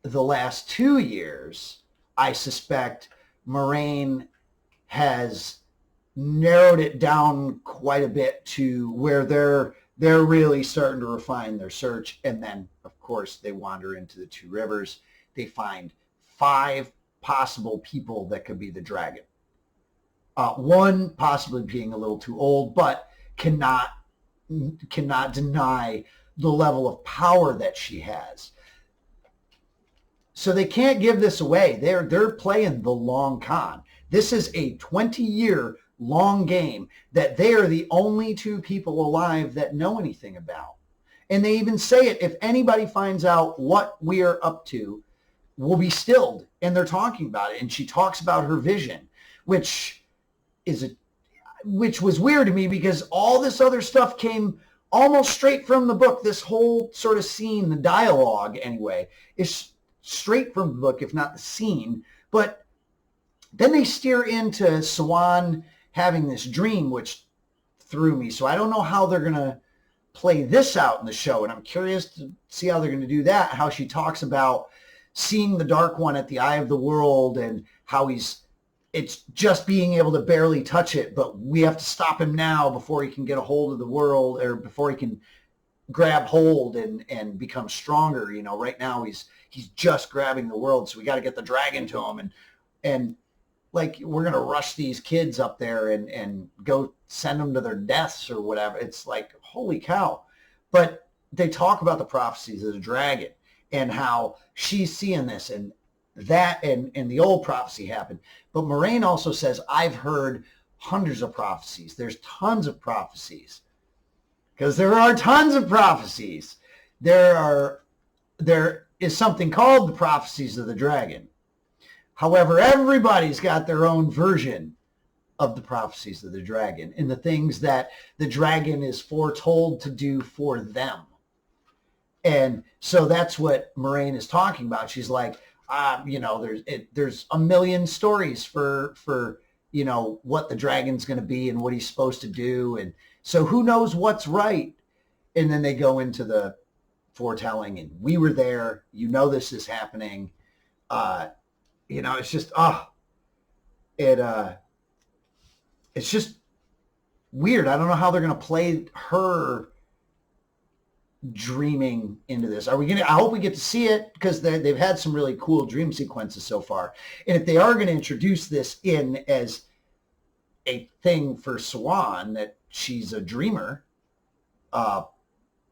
A: the last 2 years, I suspect Moiraine has narrowed it down quite a bit to where they're really starting to refine their search. And then, of course, they wander into the Two Rivers. They find 5 possible people that could be the dragon. One possibly being a little too old, but cannot deny the level of power that she has. So they can't give this away. They're playing the long con. This is a 20-year long game that they are the only 2 people alive that know anything about. And they even say it, if anybody finds out what we are up to, we'll be stilled. And they're talking about it. And she talks about her vision, which was weird to me because all this other stuff came almost straight from the book. This whole sort of scene, the dialogue anyway, is straight from the book, if not the scene. But then they steer into Siuan having this dream, which threw me. So I don't know how they're going to play this out in the show. And I'm curious to see how they're going to do that, how she talks about seeing the Dark One at the eye of the world and how it's just being able to barely touch it, but we have to stop him now before he can get a hold of the world, or before he can grab hold and become stronger. You know, right now he's just grabbing the world, so we got to get the dragon to him. And like, we're going to rush these kids up there and go send them to their deaths or whatever. It's like, holy cow. But they talk about the prophecies of the dragon and how she's seeing this and that, and the old prophecy happened. But Moiraine also says, I've heard hundreds of prophecies. There's tons of prophecies. Because there are tons of prophecies. There is something called the prophecies of the dragon. However, everybody's got their own version of the prophecies of the dragon and the things that the dragon is foretold to do for them. And so that's what Moiraine is talking about. She's like, there's a million stories for what the dragon's going to be and what he's supposed to do. And so who knows what's right? And then they go into the foretelling, and we were there. This is happening. It's just, it's just weird. I don't know how they're going to play her dreaming into this. I hope we get to see it, because they've had some really cool dream sequences so far. And if they are going to introduce this in as a thing for Siuan, that she's a dreamer,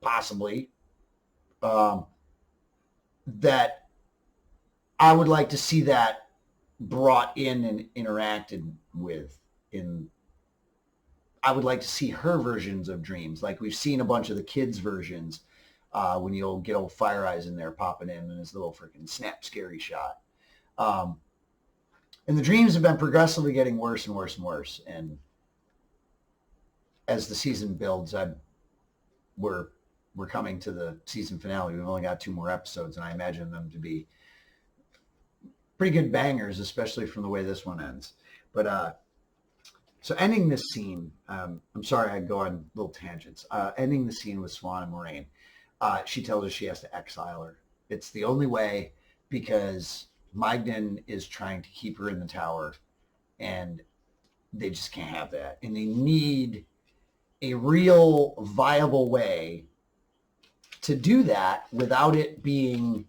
A: possibly, that I would like to see that brought in and interacted with. I would like to see her versions of dreams. Like we've seen a bunch of the kids' versions, when you'll get old Fire Eyes in there popping in his little freaking snap scary shot. And the dreams have been progressively getting worse and worse and worse. And as the season builds, we're coming to the season finale. We've only got 2 more episodes, and I imagine them to be pretty good bangers, especially from the way this one ends. But so ending this scene, I'm sorry I go on little tangents. Ending the scene with Siuan and Moiraine, she tells us she has to exile her. It's the only way, because Magnan is trying to keep her in the tower, and they just can't have that. And they need a real viable way to do that without it being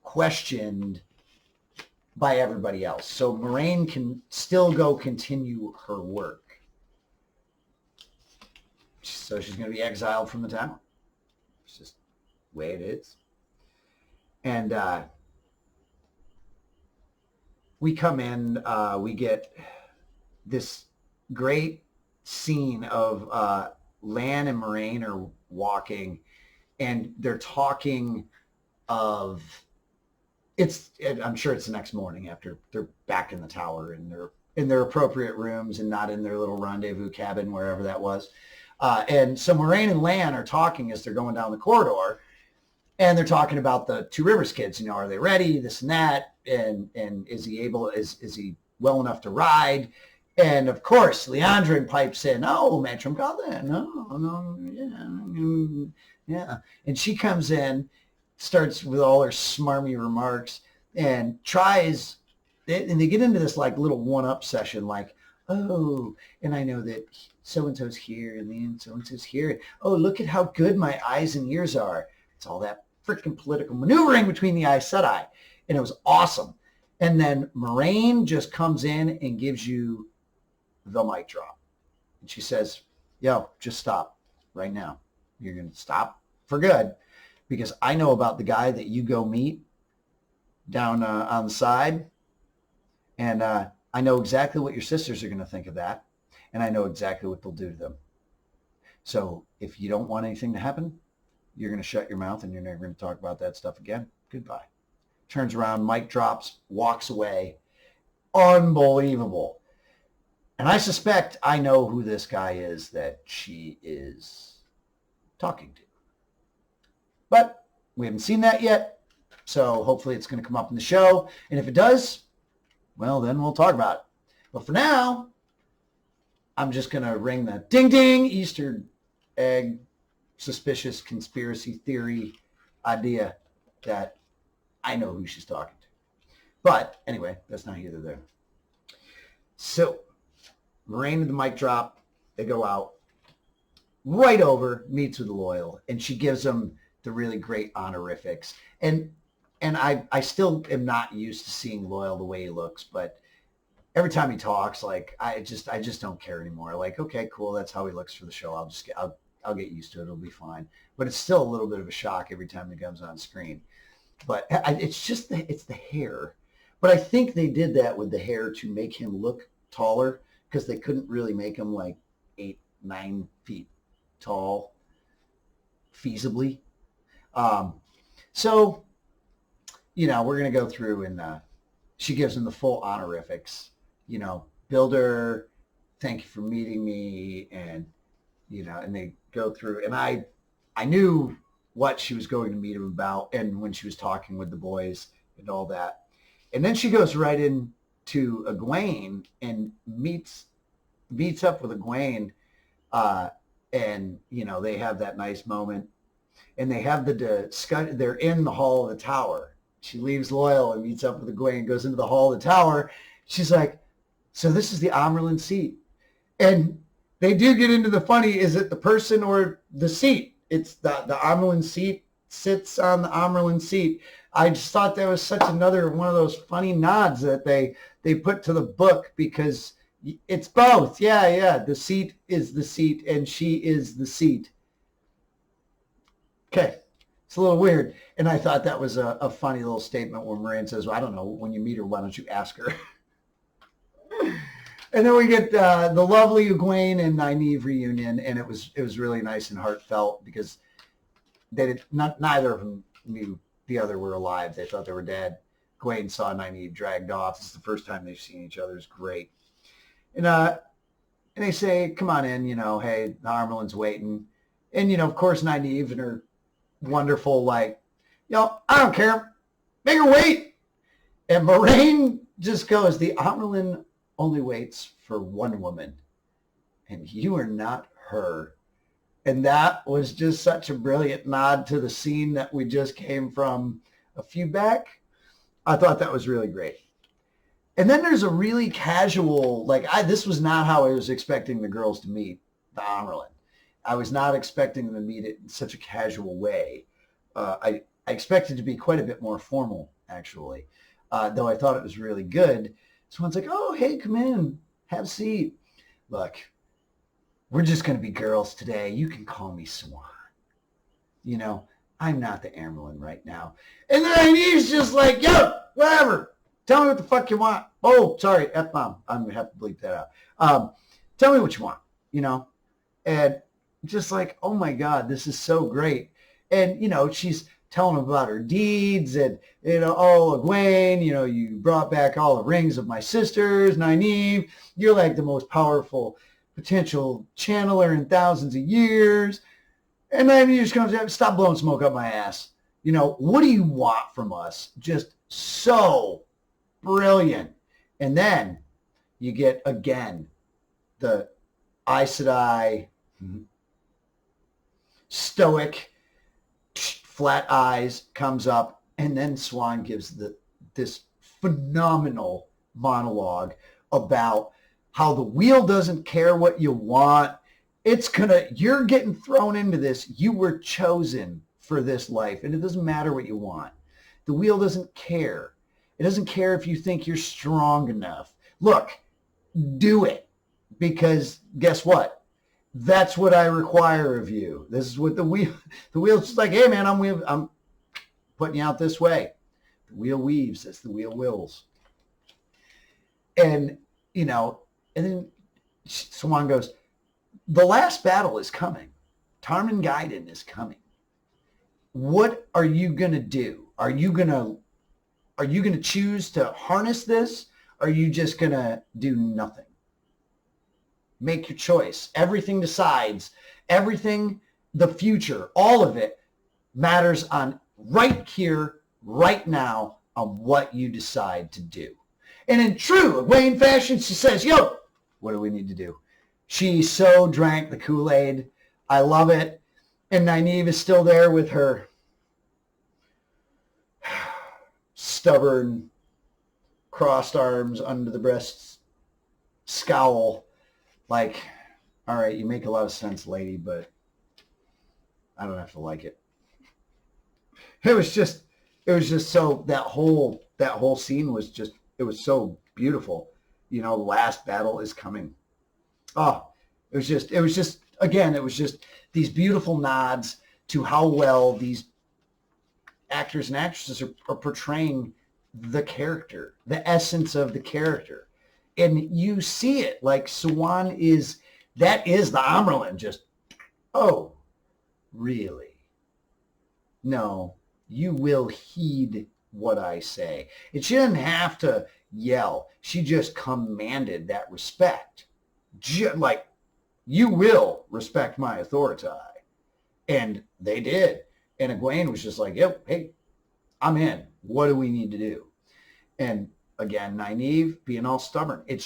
A: questioned by everybody else. So Moiraine can still go continue her work. So she's going to be exiled from the town. It's just the way it is. And we come in, we get this great scene of Lan and Moraine are walking, and they're talking of I'm sure it's the next morning after they're back in the tower and they're in their appropriate rooms and not in their little rendezvous cabin, wherever that was. And so Moraine and Lan are talking as they're going down the corridor, and they're talking about the Two Rivers kids. Are they ready? This and that. And is he well enough to ride? And of course, Leandrin pipes in, "Oh, Matrim Gothan, no, yeah." And she comes in, starts with all her smarmy remarks, and tries, and they get into this like little one-up session, like, "Oh, and I know that so-and-so's here, and then so-and-so's here. Oh, look at how good my eyes and ears are." It's all that freaking political maneuvering between the Aes Sedai. And it was awesome. And then Moraine just comes in and gives you the mic drop. And she says, "Yo, just stop right now. You're going to stop for good, because I know about the guy that you go meet down on the side. And I know exactly what your sisters are going to think of that. And I know exactly what they'll do to them. So if you don't want anything to happen, you're going to shut your mouth and you're never going to talk about that stuff again. Goodbye." Turns around, mic drops, walks away. Unbelievable. And I suspect I know who this guy is that she is talking to. But we haven't seen that yet. So hopefully it's going to come up in the show. And if it does, well, then we'll talk about it. But for now, I'm just going to ring the ding ding Easter egg suspicious conspiracy theory idea that I know who she's talking to. But anyway, that's not here nor there. So Moraine and the mic drop, they go out, right over, meets with Loyal, and she gives him the really great honorifics. And I still am not used to seeing Loyal the way he looks, but every time he talks, like I just don't care anymore. Like, okay, cool, that's how he looks for the show. I'll get used to it. It'll be fine. But it's still a little bit of a shock every time he comes on screen. But it's the hair. But I think they did that with the hair to make him look taller, because they couldn't really make him like 8-9 feet tall feasibly. So, we're going to go through, and she gives him the full honorifics. Builder, thank you for meeting me, and and they go through, and I knew what she was going to meet him about, and when she was talking with the boys and all that. And then she goes right into Ugwain and meets up with Ugwain, and they have that nice moment, and they have the discussion. They're in the hall of the tower. She leaves Loyal and meets up with Ugwain, goes into the hall of the tower. She's like, "So this is the Amyrlin seat." And they do get into the funny, is it the person or the seat? It's the Amyrlin seat sits on the Amyrlin seat. I just thought that was such another one of those funny nods that they put to the book, because it's both. Yeah. The seat is the seat, and she is the seat. Okay. It's a little weird. And I thought that was a funny little statement where Moraine says, "Well, I don't know, when you meet her, why don't you ask her?" And then we get the lovely Ugwain and Nynaeve reunion, and it was really nice and heartfelt, because neither of them knew the other were alive. They thought they were dead. Ugwain saw Nynaeve dragged off. This is the first time they've seen each other. It's great. And they say, "Come on in, hey, the Amyrlin's waiting." And of course, Nynaeve and her wonderful, like, "I don't care. Make her wait." And Moraine just goes, "The Amyrlin only waits for one woman, and you are not her." And that was just such a brilliant nod to the scene that we just came from a few back. I thought that was really great. And then there's a really casual, this was not how I was expecting the girls to meet the Amyrlin. I was not expecting them to meet it in such a casual way. I expected it to be quite a bit more formal, actually, though I thought it was really good. Someone's like, "Oh, hey, come in, have a seat. Look, we're just going to be girls today. You can call me Swan. I'm not the Amyrlin right now." And then he's just like, "Yo, whatever. Tell me what the fuck you want." Oh, sorry, F-bomb. I'm going to have to bleep that out. Tell me what you want. you know, and just like, oh my God, this is so great. And, she's telling him about her deeds and, oh, Ugwain, you brought back all the rings of my sisters, Nynaeve. You're like the most powerful potential channeler in thousands of years. And then he just comes out, stop blowing smoke up my ass. What do you want from us? Just so brilliant. And then you get, again, the Aes Sedai, stoic, flat eyes comes up, and then Swan gives this phenomenal monologue about how the wheel doesn't care what you want. You're getting thrown into this. You were chosen for this life, and it doesn't matter what you want. The wheel doesn't care. It doesn't care if you think you're strong enough. Look, do it, because guess what? That's what I require of you. This is what the wheel's just like, hey man, I'm putting you out this way. The wheel weaves as the wheel wills. And, and then Swan goes, the last battle is coming. Tarmin Gaiden is coming. What are you going to do? Are you going to choose to harness this? Or are you just going to do nothing? Make your choice. Everything decides. Everything, the future, all of it matters on right here, right now, on what you decide to do. And in true Ugwain fashion, she says, yo, what do we need to do? She so drank the Kool-Aid. I love it. And Nynaeve is still there with her stubborn, crossed arms under the breasts, scowl. Like, all right, you make a lot of sense, lady, but I don't have to like it. It was just so, that whole scene was just, it was so beautiful. The last battle is coming. Oh, it was just, again, it was just these beautiful nods to how well these actors and actresses are portraying the character, the essence of the character. And you see it, like Swan that is the Amyrlin, just, oh, really? No, you will heed what I say. And she didn't have to yell. She just commanded that respect. Like, you will respect my authority. And they did. And Ugwain was just like, yep, hey, I'm in. What do we need to do? And again, Nynaeve being all stubborn. It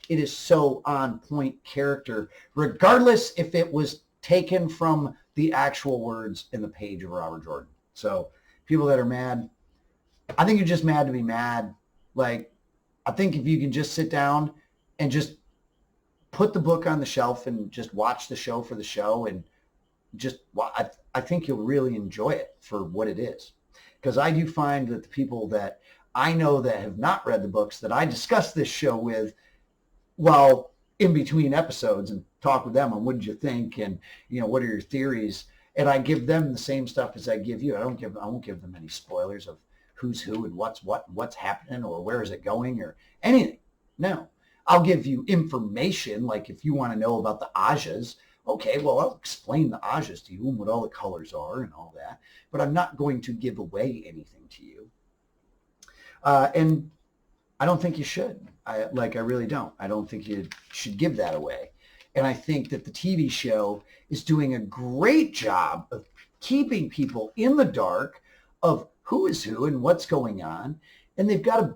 A: is so on point character, regardless if it was taken from the actual words in the page of Robert Jordan. So people that are mad, I think you're just mad to be mad. Like, I think if you can just sit down and just put the book on the shelf and just watch the show for the show, and just, I think you'll really enjoy it for what it is. Because I do find that the people that I know that have not read the books that I discuss this show with, well, in between episodes, and talk with them on what did you think, and what are your theories, and I give them the same stuff as I give you. I won't give them any spoilers of who's who and what's happening or where is it going or anything. No, I'll give you information, like if you want to know about the Ajas. Okay, well, I'll explain the Ajas to you and what all the colors are and all that, but I'm not going to give away anything to you. And I don't think you should. I really don't. I don't think you should give that away. And I think that the TV show is doing a great job of keeping people in the dark of who is who and what's going on. And they've got to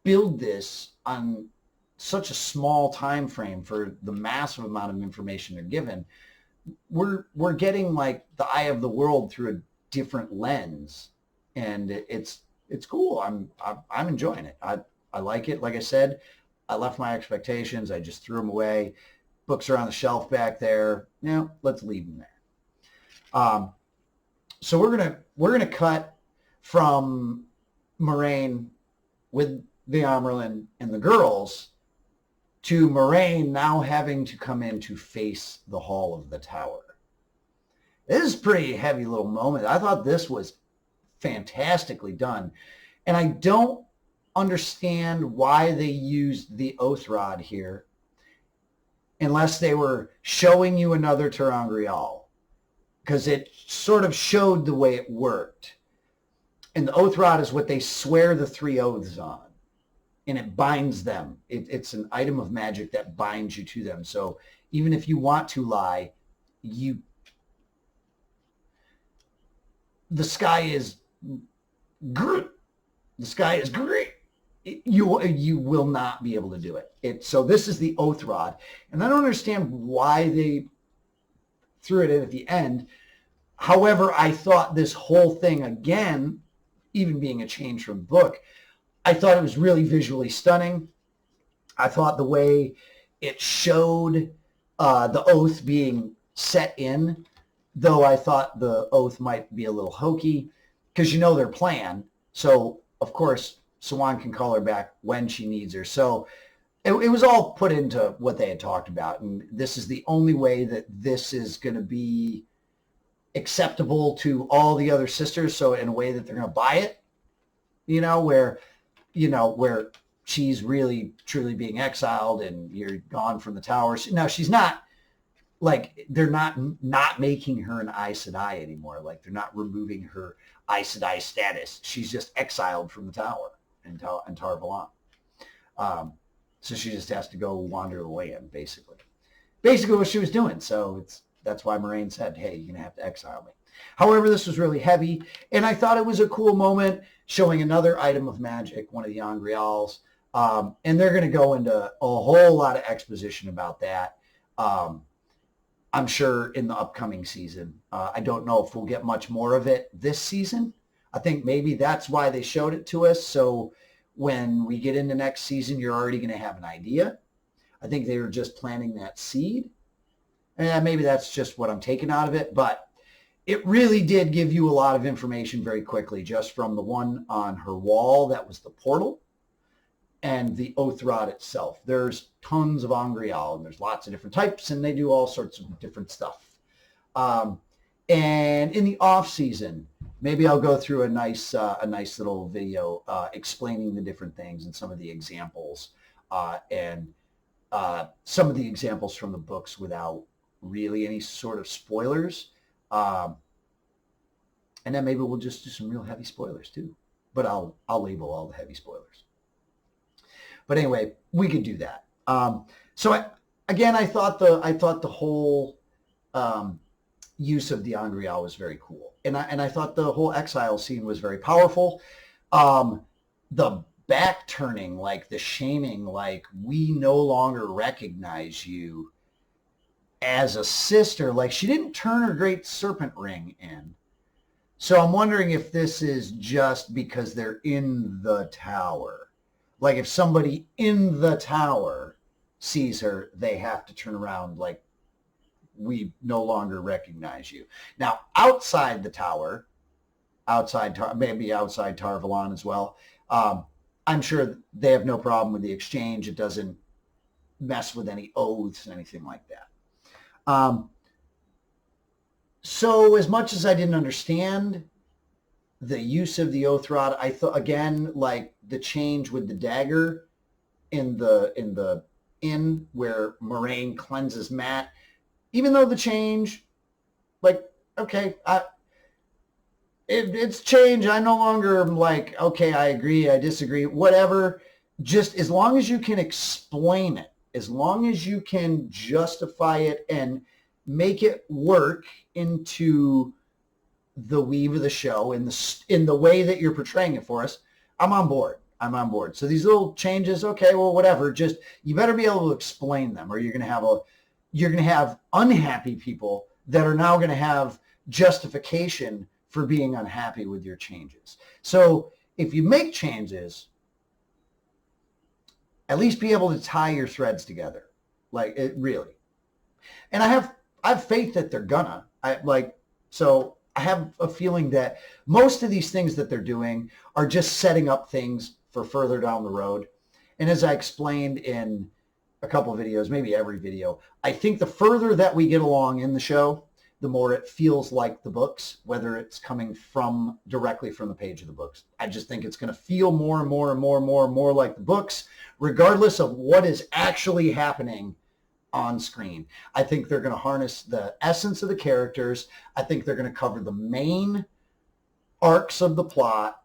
A: build this on such a small time frame for the massive amount of information they're given. We're getting like the eye of the world through a different lens, and it's cool. I'm enjoying it. I like it. Like I said, I left my expectations. I just threw them away. Books are on the shelf back there. Now let's leave them there. So we're gonna cut from Moraine with the Amyrlin and the girls to Moraine now having to come in to face the Hall of the Tower. This is a pretty heavy little moment. I thought this was fantastically done. And I don't understand why they used the oath rod here unless they were showing you another ter'angreal, because it sort of showed the way it worked. And the oath rod is what they swear the 3 oaths on, and it binds them. It's an item of magic that binds you to them. So even if you want to lie, the sky is great. The sky is great. You will not be able to do it. So this is the oath rod, and I don't understand why they threw it in at the end. However, I thought this whole thing, again, even being a change from the book, I thought it was really visually stunning. I thought the way it showed the oath being set in, though I thought the oath might be a little hokey, because you know their plan. So, of course, Sawan can call her back when she needs her. So it was all put into what they had talked about. And this is the only way that this is going to be acceptable to all the other sisters. So in a way that they're going to buy it, where she's really truly being exiled and you're gone from the tower. Now she's not, like, they're not making her an Aes Sedai anymore. Like, they're not removing her Aes Sedai status. She's just exiled from the tower in Tar Valon. So she just has to go wander the land, basically what she was doing. So that's why Moraine said, hey, you're going to have to exile me. However, this was really heavy, and I thought it was a cool moment showing another item of magic, one of the Angreals, and they're going to go into a whole lot of exposition about that. I'm sure in the upcoming season. I don't know if we'll get much more of it this season. I think maybe that's why they showed it to us. So when we get into next season, you're already going to have an idea. I think they were just planting that seed. And maybe that's just what I'm taking out of it. But it really did give you a lot of information very quickly, just from the one on her wall that was the portal and the oath rod itself. There's tons of Angreal, and there's lots of different types, and they do all sorts of different stuff. And in the off season, maybe I'll go through a nice little video explaining the different things and some of the examples, and some of the examples from the books without really any sort of spoilers. And then maybe we'll just do some real heavy spoilers too. But I'll label all the heavy spoilers. But anyway, we could do that. So I thought the whole use of the Angreal was very cool, and I thought the whole exile scene was very powerful. The back turning, like the shaming, like we no longer recognize you as a sister. Like she didn't turn her great serpent ring in. So I'm wondering if this is just because they're in the tower. Like if somebody in the tower sees her, they have to turn around like, we no longer recognize you. Now, outside the tower, maybe outside Tar Valon as well, I'm sure they have no problem with the exchange. It doesn't mess with any oaths and anything like that. So as much as I didn't understand the use of the oath rod, I thought, again, like the change with the dagger in the inn where Moraine cleanses Matt, even though the change, like, okay, it's change. I no longer am like, okay, I agree, I disagree, whatever. Just as long as you can explain it, as long as you can justify it and make it work into the weave of the show in the way that you're portraying it for us, I'm on board. So these little changes, okay, well, whatever. Just you better be able to explain them, or you're going to have unhappy people that are now going to have justification for being unhappy with your changes. So if you make changes, at least be able to tie your threads together, like it really. And I have faith that they're gonna. So I have a feeling that most of these things that they're doing are just setting up things for further down the road. And as I explained in a couple of videos, maybe every video, I think the further that we get along in the show, the more it feels like the books, whether it's coming directly from the page of the books. I just think it's going to feel more and more and more and more and more like the books, regardless of what is actually happening on screen. I think they're going to harness the essence of the characters. I think they're going to cover the main arcs of the plot.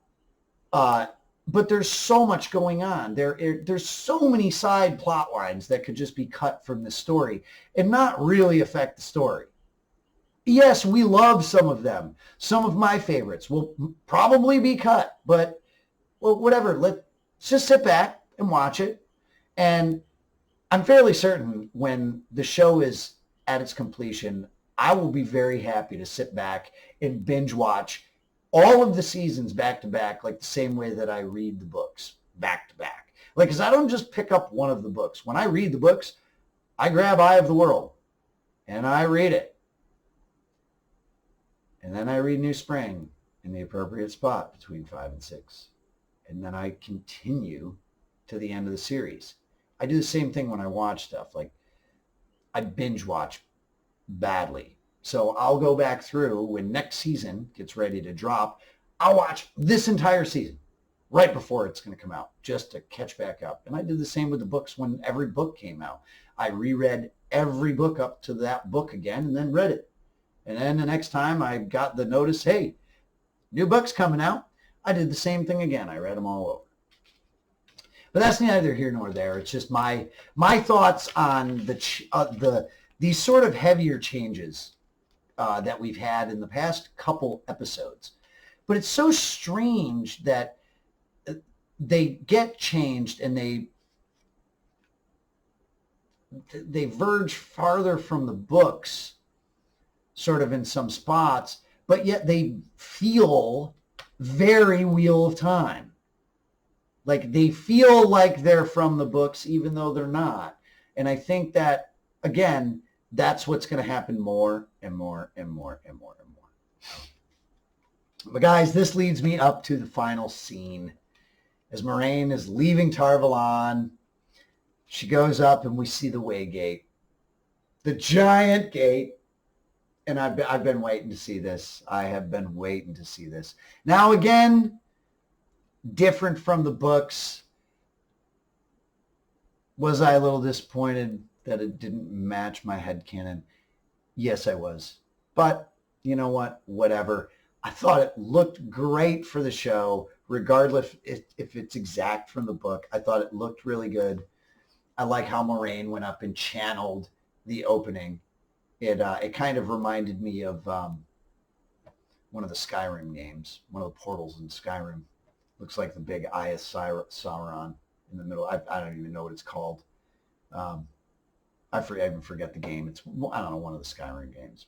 A: But there's so much going on. There's so many side plot lines that could just be cut from the story and not really affect the story. Yes, we love some of them. Some of my favorites will probably be cut, but well, whatever. Let's just sit back and watch it. And I'm fairly certain when the show is at its completion, I will be very happy to sit back and binge watch all of the seasons back to back, like the same way that I read the books back to back. Like, because I don't just pick up one of the books. When I read the books, I grab Eye of the World and I read it. And then I read New Spring in the appropriate spot between 5 and 6. And then I continue to the end of the series. I do the same thing when I watch stuff. Like, I binge watch badly. So I'll go back through when next season gets ready to drop. I'll watch this entire season right before it's going to come out just to catch back up. And I did the same with the books when every book came out. I reread every book up to that book again and then read it. And then the next time I got the notice, hey, new book's coming out, I did the same thing again. I read them all over. But that's neither here nor there. It's just my thoughts on these sort of heavier changes that we've had in the past couple episodes. But it's so strange that they get changed and they verge farther from the books sort of in some spots, but yet they feel very Wheel of Time. Like they feel like they're from the books even though they're not. And I think that, again, that's what's going to happen more and more and more and more and more. But guys, this leads me up to the final scene. As Moiraine is leaving Tar Valon, she goes up and we see the Way Gate. The giant gate. And I've been waiting to see this. I have been waiting to see this. Now, again, different from the books. Was I a little disappointed that it didn't match my headcanon? Yes, I was. But you know what? Whatever. I thought it looked great for the show, regardless if it's exact from the book. I thought it looked really good. I like how Moiraine went up and channeled the opening. It kind of reminded me of one of the Skyrim games, one of the portals in Skyrim. Looks like the big Eye of Sauron in the middle. I don't even know what it's called. I even forget the game. It's, I don't know, one of the Skyrim games.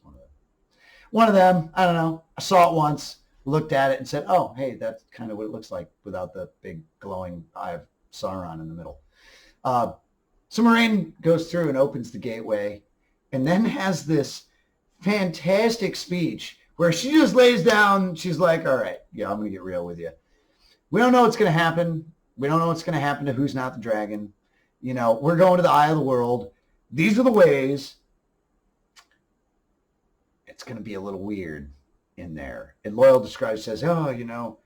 A: One of them. I don't know. I saw it once, looked at it, and said, "Oh, hey, that's kind of what it looks like without the big glowing Eye of Sauron in the middle." So Moiraine goes through and opens the gateway, and then has this fantastic speech where she just lays down. She's like, "All right, yeah, I'm going to get real with you. We don't know what's going to happen. We don't know what's going to happen to Who's Not the Dragon. You know, we're going to the Eye of the World. These are the ways. It's going to be a little weird in there." And Loyal says, "Oh, you know,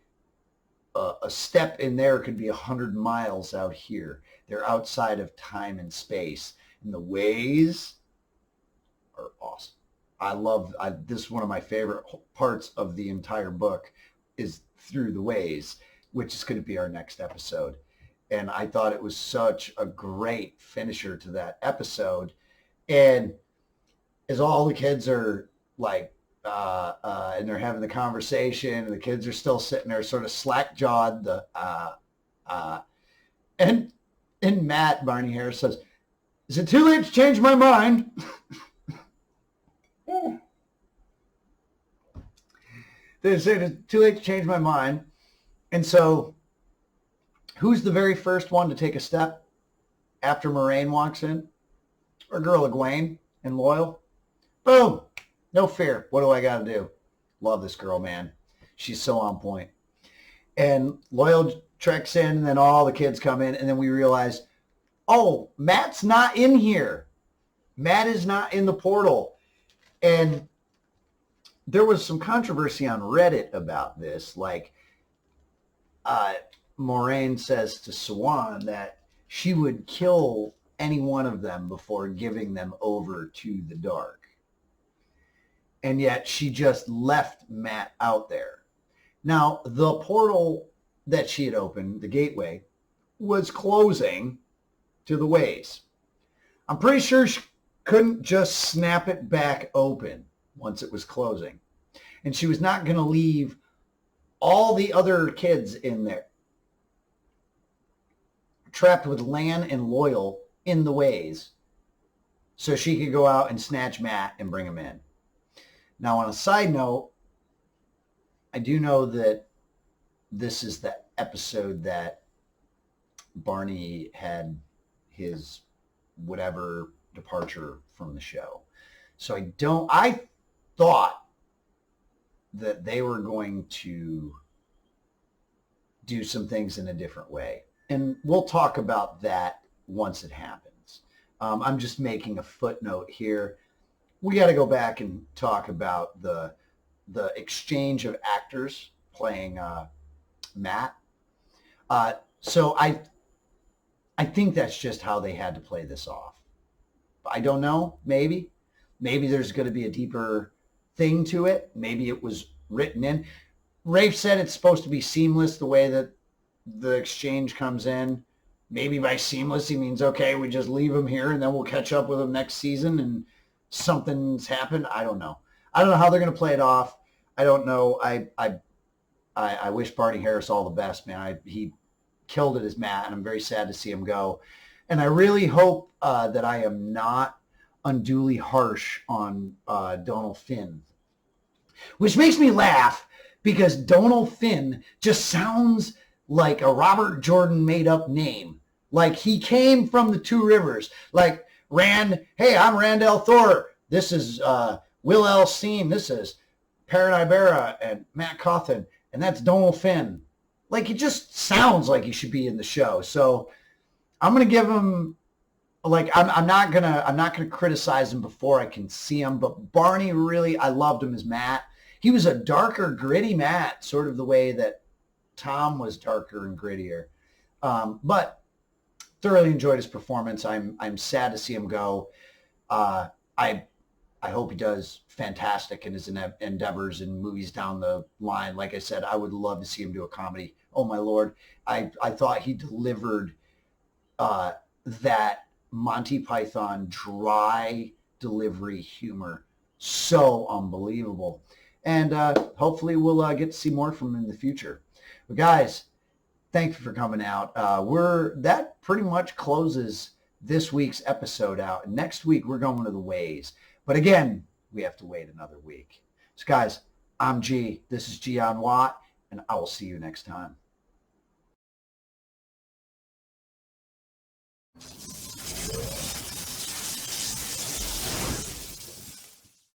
A: a step in there could be 100 miles out here. They're outside of time and space. And the ways are awesome." This is one of my favorite parts of the entire book is through the ways, which is going to be our next episode. And I thought it was such a great finisher to that episode. And as all the kids are like, and they're having the conversation, and the kids are still sitting there sort of slack-jawed, and Matt, Barney Harris, says, "Is it too late to change my mind?" They said, "It's too late to change my mind." And so who's the very first one to take a step after Moiraine walks in? Our girl Ugwain and Loyal. Boom. No fear. What do I got to do? Love this girl, man. She's so on point. And Loyal treks in, and then all the kids come in, and then we realize, oh, Matt's not in here. Matt is not in the portal. And there was some controversy on Reddit about this. Like, Moiraine says to Siwan that she would kill any one of them before giving them over to the dark. And yet she just left Matt out there. Now, the portal that she had opened, the gateway, was closing to the ways. I'm pretty sure she couldn't just snap it back open once it was closing. And she was not going to leave all the other kids in there, trapped with Lan and Loyal in the ways, so she could go out and snatch Matt and bring him in. Now, on a side note, I do know that this is the episode that Barney had his whatever departure from the show. So I thought that they were going to do some things in a different way. And we'll talk about that once it happens. I'm just making a footnote here. We got to go back and talk about the exchange of actors playing Matt. So I think that's just how they had to play this off. I don't know. Maybe there's going to be a deeper thing to it. Maybe it was written in. Rafe said it's supposed to be seamless the way that the exchange comes in. Maybe by seamless he means, okay, we just leave him here and then we'll catch up with him next season and something's happened. I don't know. I don't know how they're going to play it off. I don't know. I wish Barney Harris all the best, man. He killed it as Matt, and I'm very sad to see him go. And I really hope that I am not unduly harsh on Donald Finn, which makes me laugh because Donald Finn just sounds like a Robert Jordan made-up name. Like he came from the Two Rivers. Like hey, I'm Randall Thor. This is Will L. Steen. This is Perrin Ibarra and Matt Cawthon. And that's Donald Finn. Like, it just sounds like he should be in the show. So I'm going to give him, like, I'm not gonna criticize him before I can see him. But Barney, really, I loved him as Matt. He was a darker, gritty Matt, sort of the way that Tom was darker and grittier. But thoroughly enjoyed his performance. I'm sad to see him go. I hope he does fantastic in his endeavors and movies down the line. Like I said, I would love to see him do a comedy. Oh, my Lord. I thought he delivered that Monty Python dry delivery humor so unbelievable. And hopefully we'll get to see more from him in the future. But guys, thank you for coming out. That pretty much closes this week's episode out. Next week, we're going to the ways. But again, we have to wait another week. So guys, I'm G. This is G on Watt, and I will see you next time.